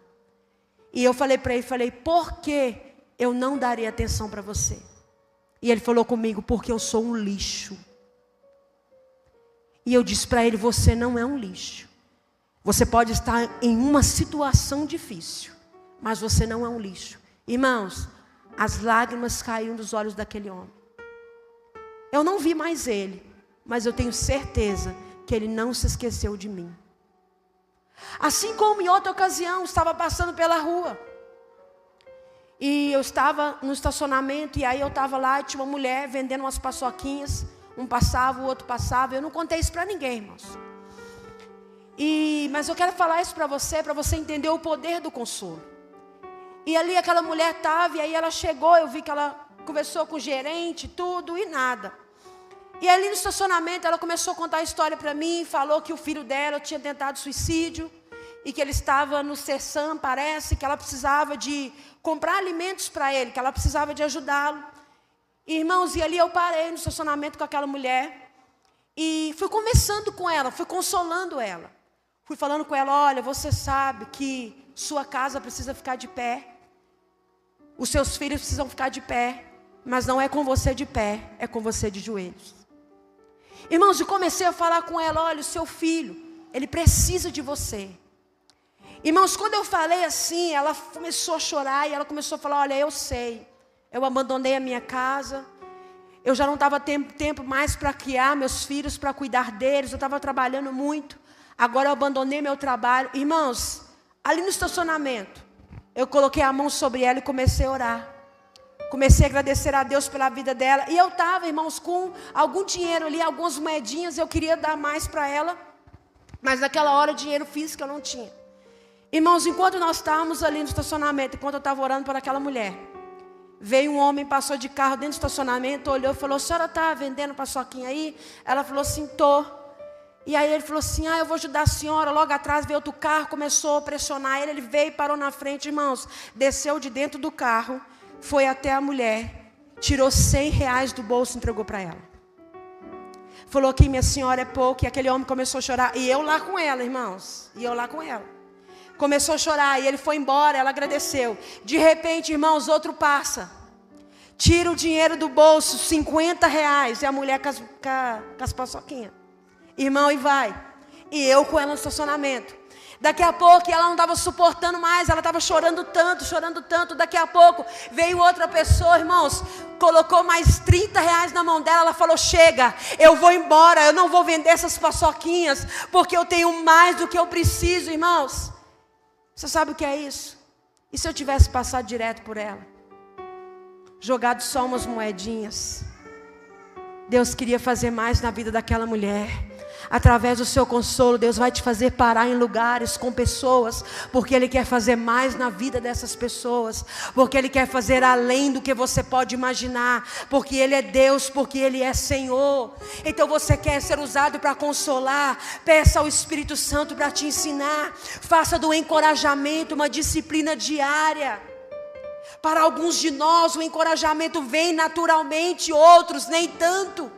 E eu falei para ele, por que eu não daria atenção para você? E ele falou comigo, porque eu sou um lixo. E eu disse para ele, você não é um lixo. Você pode estar em uma situação difícil, mas você não é um lixo. Irmãos, as lágrimas caíram dos olhos daquele homem. Eu não vi mais ele, mas eu tenho certeza que ele não se esqueceu de mim. Assim como em outra ocasião, estava passando pela rua. E eu estava no estacionamento, e aí eu estava lá, e tinha uma mulher vendendo umas paçoquinhas. Um passava, o outro passava. Eu não contei isso para ninguém, irmãos. Mas eu quero falar isso para você entender o poder do consolo. E ali aquela mulher estava, e aí ela chegou, eu vi que ela conversou com o gerente, tudo, e nada. E ali no estacionamento, ela começou a contar a história para mim, falou que o filho dela tinha tentado suicídio, e que ele estava no Sersan, parece, que ela precisava de comprar alimentos para ele, que ela precisava de ajudá-lo. Irmãos, e ali eu parei no estacionamento com aquela mulher, e fui conversando com ela, fui consolando ela. Fui falando com ela, olha, você sabe que sua casa precisa ficar de pé. Os seus filhos precisam ficar de pé. Mas não é com você de pé, é com você de joelhos. Irmãos, eu comecei a falar com ela, olha, o seu filho, ele precisa de você. Irmãos, quando eu falei assim, ela começou a chorar e ela começou a falar, olha, eu sei. Eu abandonei a minha casa. Eu já não estava tendo tempo mais para criar meus filhos, para cuidar deles. Eu estava trabalhando muito. Agora eu abandonei meu trabalho. Irmãos, ali no estacionamento, eu coloquei a mão sobre ela e comecei a orar. Comecei a agradecer a Deus pela vida dela. E eu estava, irmãos, com algum dinheiro ali, algumas moedinhas. Eu queria dar mais para ela. Mas naquela hora, dinheiro físico eu não tinha. Irmãos, enquanto nós estávamos ali no estacionamento, enquanto eu estava orando por aquela mulher, veio um homem, passou de carro dentro do estacionamento, olhou e falou, a senhora está vendendo paçoquinha aí? Ela falou assim, tô. E aí ele falou assim, eu vou ajudar a senhora. Logo atrás veio outro carro, começou a pressionar ele. Ele veio e parou na frente, irmãos. Desceu de dentro do carro, foi até a mulher, tirou R$100 do bolso e entregou para ela. Falou que minha senhora é pouco. E aquele homem começou a chorar. E eu lá com ela, irmãos. Começou a chorar e ele foi embora, ela agradeceu. De repente, irmãos, outro passa. Tira o dinheiro do bolso, R$50. E a mulher com as paçoquinhas. Irmão, e vai. E eu com ela no estacionamento. Daqui a pouco ela não estava suportando mais. Ela estava chorando tanto. Daqui a pouco veio outra pessoa, irmãos. Colocou mais R$30 na mão dela. Ela falou, chega, eu vou embora. Eu não vou vender essas paçoquinhas. Porque eu tenho mais do que eu preciso, irmãos. Você sabe o que é isso? E se eu tivesse passado direto por ela? Jogado só umas moedinhas. Deus queria fazer mais na vida daquela mulher. Através do seu consolo, Deus vai te fazer parar em lugares com pessoas, porque Ele quer fazer mais na vida dessas pessoas, porque Ele quer fazer além do que você pode imaginar, porque Ele é Deus, porque Ele é Senhor. Então você quer ser usado para consolar, peça ao Espírito Santo para te ensinar, faça do encorajamento uma disciplina diária. Para alguns de nós o encorajamento vem naturalmente, outros nem tanto.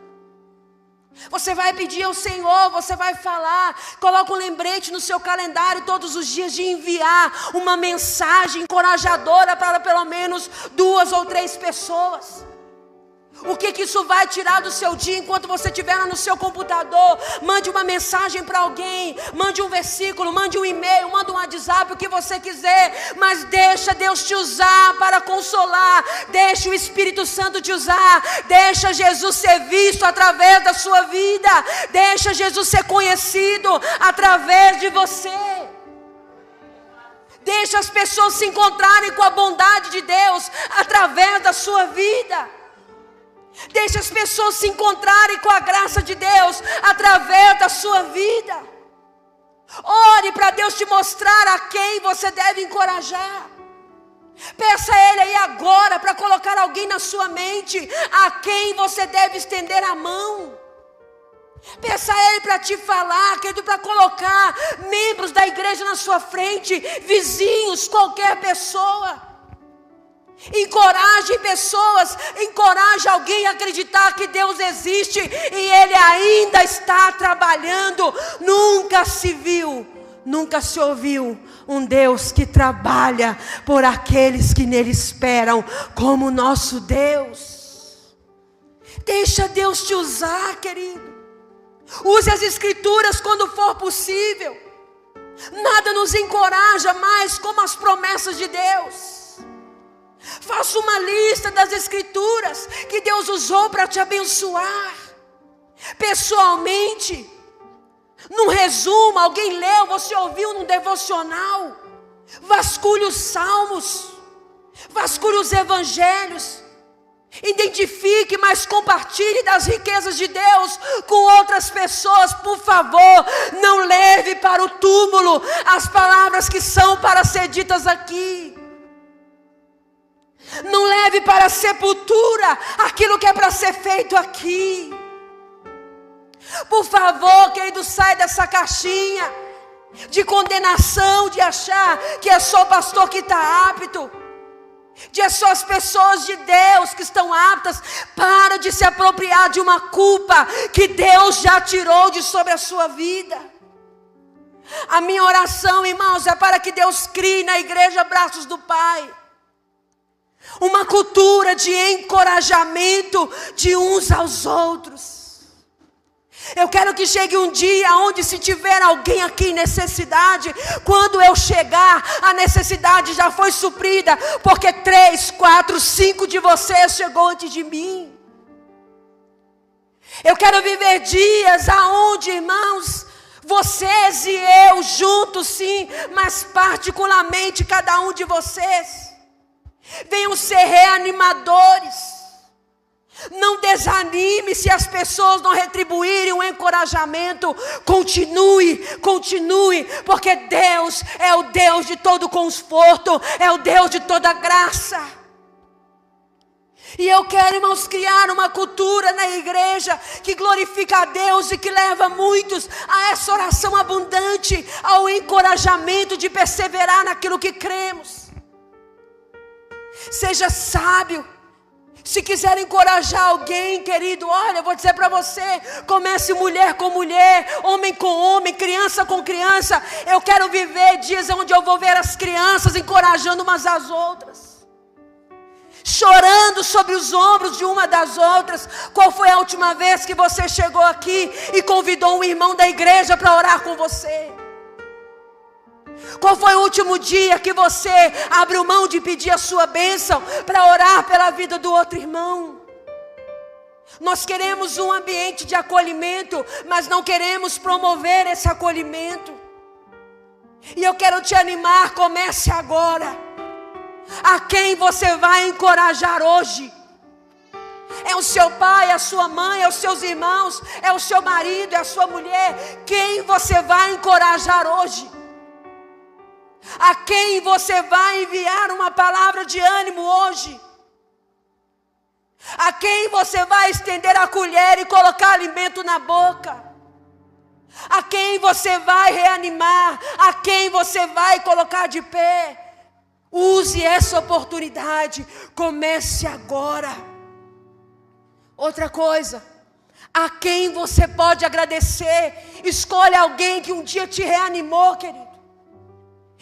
Você vai pedir ao Senhor, você vai falar, coloca um lembrete no seu calendário todos os dias de enviar uma mensagem encorajadora para pelo menos 2 ou 3 pessoas. O que isso vai tirar do seu dia enquanto você estiver no seu computador? Mande uma mensagem para alguém, mande um versículo, mande um e-mail, mande um WhatsApp, o que você quiser. Mas deixa Deus te usar para consolar, deixa o Espírito Santo te usar, deixa Jesus ser visto através da sua vida, deixa Jesus ser conhecido através de você. Deixa as pessoas se encontrarem com a bondade de Deus através da sua vida. Deixa as pessoas se encontrarem com a graça de Deus através da sua vida. Ore para Deus te mostrar a quem você deve encorajar. Peça a Ele aí agora para colocar alguém na sua mente a quem você deve estender a mão. Peça a Ele para te falar, querido, para colocar membros da igreja na sua frente, vizinhos, qualquer pessoa. Encoraje pessoas, encoraje alguém a acreditar que Deus existe e Ele ainda está trabalhando. Nunca se viu, nunca se ouviu um Deus que trabalha por aqueles que nele esperam, como o nosso Deus. Deixa Deus te usar, querido. Use as Escrituras quando for possível. Nada nos encoraja mais como as promessas de Deus. Faça uma lista das Escrituras que Deus usou para te abençoar. Pessoalmente, num resumo, alguém leu, você ouviu num devocional. Vasculhe os salmos, vasculhe os evangelhos. Identifique, mas compartilhe das riquezas de Deus com outras pessoas. Por favor, não leve para o túmulo as palavras que são para ser ditas aqui. Não leve para a sepultura aquilo que é para ser feito aqui. Por favor, querido, sai dessa caixinha de condenação, de achar que é só o pastor que está apto, de é só as pessoas de Deus que estão aptas. Para de se apropriar de uma culpa que Deus já tirou de sobre a sua vida. A minha oração, irmãos, é para que Deus crie na igreja Braços do Pai uma cultura de encorajamento de uns aos outros. Eu quero que chegue um dia onde, se tiver alguém aqui em necessidade, quando eu chegar, a necessidade já foi suprida, porque 3, 4, 5 de vocês chegou antes de mim. Eu quero viver dias aonde, irmãos, vocês e eu juntos sim, mas particularmente cada um de vocês venham ser reanimadores. Não desanime se as pessoas não retribuírem o encorajamento. Continue, porque Deus é o Deus de todo conforto, é o Deus de toda graça. E eu quero, irmãos, criar uma cultura na igreja que glorifica a Deus e que leva muitos a essa oração abundante, ao encorajamento de perseverar naquilo que cremos. Seja sábio. Se quiser encorajar alguém, querido, olha, eu vou dizer para você, comece mulher com mulher, homem com homem, criança com criança. Eu quero viver dias onde eu vou ver as crianças encorajando umas às outras, chorando sobre os ombros de uma das outras. Qual foi a última vez que você chegou aqui e convidou um irmão da igreja para orar com você? Qual foi o último dia que você abriu mão de pedir a sua bênção para orar pela vida do outro irmão? Nós queremos um ambiente de acolhimento, mas não queremos promover esse acolhimento. E eu quero te animar, comece agora. A quem você vai encorajar hoje? É o seu pai, é a sua mãe, é os seus irmãos, é o seu marido, é a sua mulher. Quem você vai encorajar hoje? A quem você vai enviar uma palavra de ânimo hoje? A quem você vai estender a colher e colocar alimento na boca? A quem você vai reanimar? A quem você vai colocar de pé? Use essa oportunidade, comece agora. Outra coisa, a quem você pode agradecer? Escolha alguém que um dia te reanimou, querido.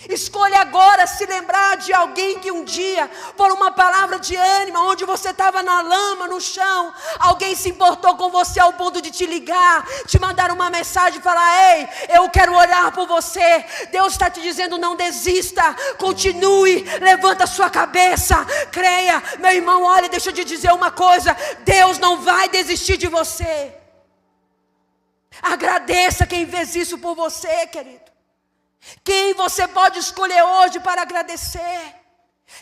Escolha agora se lembrar de alguém que um dia, por uma palavra de ânimo, onde você estava na lama, no chão, alguém se importou com você ao ponto de te ligar, te mandar uma mensagem e falar: ei, eu quero orar por você. Deus está te dizendo: não desista, continue, levanta a sua cabeça, creia. Meu irmão, olha, deixa eu te dizer uma coisa: Deus não vai desistir de você. Agradeça quem fez isso por você, querido. Quem você pode escolher hoje para agradecer?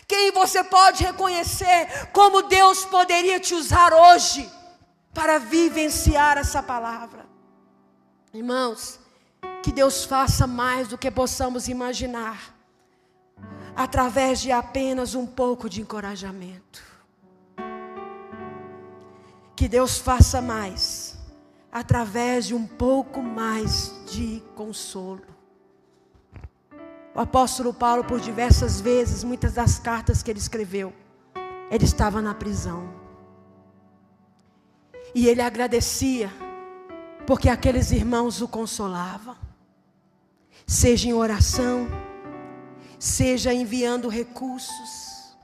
Quem você pode reconhecer como Deus poderia te usar hoje para vivenciar essa palavra? Irmãos, que Deus faça mais do que possamos imaginar, através de apenas um pouco de encorajamento. Que Deus faça mais, através de um pouco mais de consolo. O apóstolo Paulo, por diversas vezes, muitas das cartas que ele escreveu, ele estava na prisão. E ele agradecia, porque aqueles irmãos o consolavam. Seja em oração, seja enviando recursos,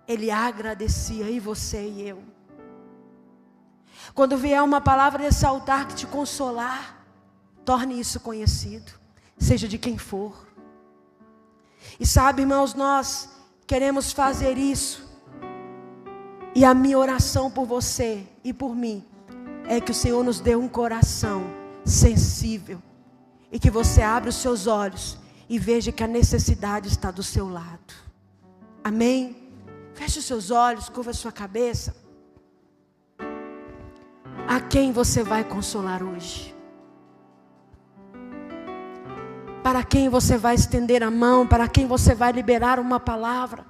ele agradecia, e você e eu. Quando vier uma palavra desse altar que te consolar, torne isso conhecido, seja de quem for. E sabe, irmãos, nós queremos fazer isso. E a minha oração por você e por mim é que o Senhor nos dê um coração sensível. E que você abra os seus olhos e veja que a necessidade está do seu lado. Amém? Feche os seus olhos, curva a sua cabeça. A quem você vai consolar hoje? Para quem você vai estender a mão? Para quem você vai liberar uma palavra?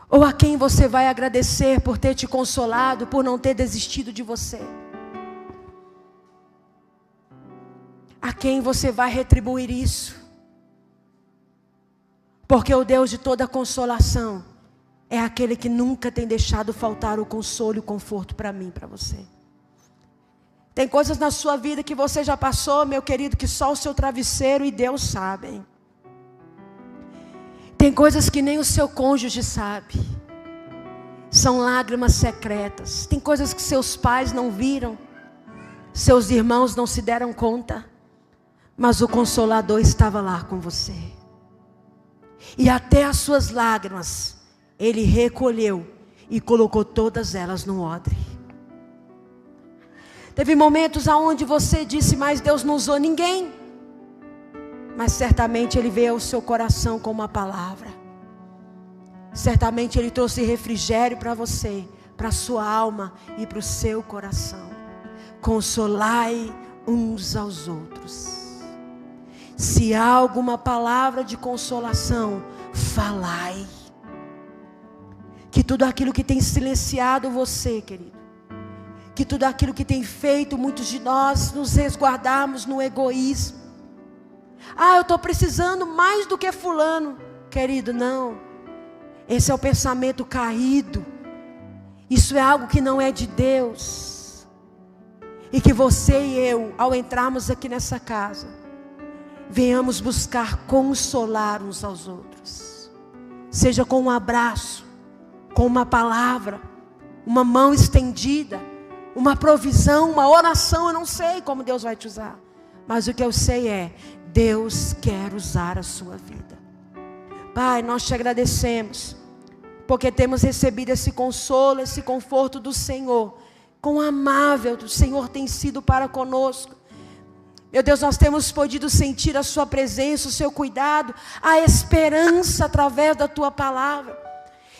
Ou a quem você vai agradecer por ter te consolado, por não ter desistido de você? A quem você vai retribuir isso? Porque o Deus de toda consolação é aquele que nunca tem deixado faltar o consolo e o conforto para mim, para você. Tem coisas na sua vida que você já passou, meu querido, que só o seu travesseiro e Deus sabem. Tem coisas que nem o seu cônjuge sabe. São lágrimas secretas. Tem coisas que seus pais não viram, seus irmãos não se deram conta, mas o Consolador estava lá com você. E até as suas lágrimas Ele recolheu e colocou todas elas no odre. Teve momentos aonde você disse: mas Deus não usou ninguém. Mas certamente Ele veio ao seu coração com uma palavra. Certamente Ele trouxe refrigério para você, para a sua alma e para o seu coração. Consolai uns aos outros. Se há alguma palavra de consolação, falai. que tudo aquilo que tem silenciado você, querido, que tudo aquilo que tem feito muitos de nós nos resguardarmos no egoísmo. Eu estou precisando mais do que fulano. Querido, não. Esse é o pensamento caído. Isso é algo que não é de Deus. E que você e eu, ao entrarmos aqui nessa casa, venhamos buscar consolar uns aos outros. Seja com um abraço, com uma palavra, uma mão estendida, uma provisão, uma oração. Eu não sei como Deus vai te usar, mas o que eu sei é: Deus quer usar a sua vida. Pai, nós te agradecemos, porque temos recebido esse consolo, esse conforto do Senhor. Quão amável o Senhor tem sido para conosco. Meu Deus, nós temos podido sentir a sua presença, o seu cuidado, a esperança através da tua palavra.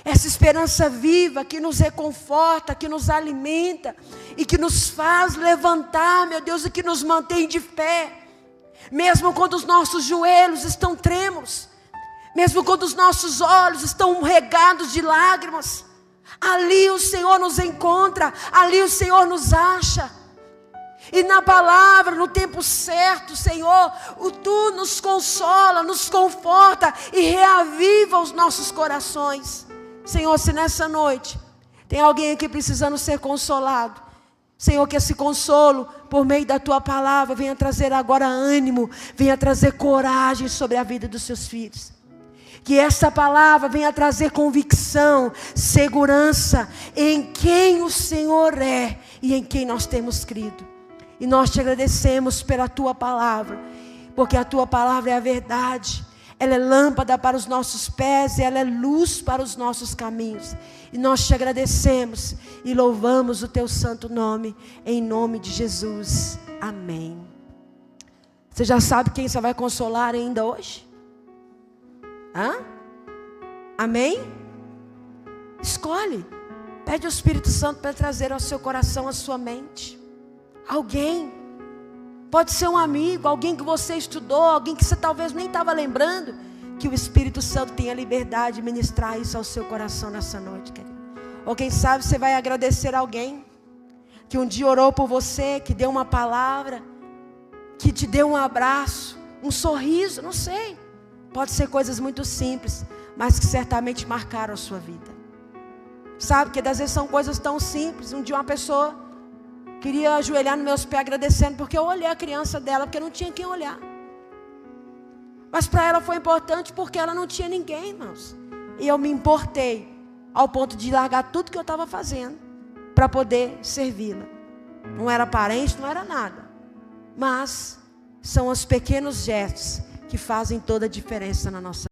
Essa esperança viva que nos reconforta, que nos alimenta e que nos faz levantar, meu Deus, e que nos mantém de pé. Mesmo quando os nossos joelhos estão trêmulos, mesmo quando os nossos olhos estão regados de lágrimas, ali o Senhor nos encontra, ali o Senhor nos acha. E na palavra, no tempo certo, Senhor, Tu nos consola, nos conforta e reaviva os nossos corações. Senhor, se nessa noite tem alguém aqui precisando ser consolado, Senhor, que esse consolo, por meio da Tua palavra, venha trazer agora ânimo, venha trazer coragem sobre a vida dos seus filhos. Que essa palavra venha trazer convicção, segurança em quem o Senhor é e em quem nós temos crido. E nós te agradecemos pela Tua palavra, porque a Tua palavra é a verdade. Ela é lâmpada para os nossos pés e ela é luz para os nossos caminhos. E nós te agradecemos e louvamos o Teu santo nome, em nome de Jesus. Amém. Você já sabe quem você vai consolar ainda hoje? Amém? Escolhe. Pede ao Espírito Santo para trazer ao seu coração, à sua mente. Alguém. Pode ser um amigo, alguém que você estudou, alguém que você talvez nem estava lembrando. Que o Espírito Santo tenha liberdade de ministrar isso ao seu coração nessa noite, querido. Ou quem sabe você vai agradecer alguém que um dia orou por você, que deu uma palavra, que te deu um abraço, um sorriso, não sei. Pode ser coisas muito simples, mas que certamente marcaram a sua vida. Sabe, que às vezes são coisas tão simples. Um dia uma pessoa queria ajoelhar nos meus pés agradecendo, porque eu olhei a criança dela, porque não tinha quem olhar. Mas para ela foi importante, porque ela não tinha ninguém, irmãos. E eu me importei, ao ponto de largar tudo que eu estava fazendo, para poder servi-la. Não era parente, não era nada. Mas são os pequenos gestos que fazem toda a diferença na nossa vida.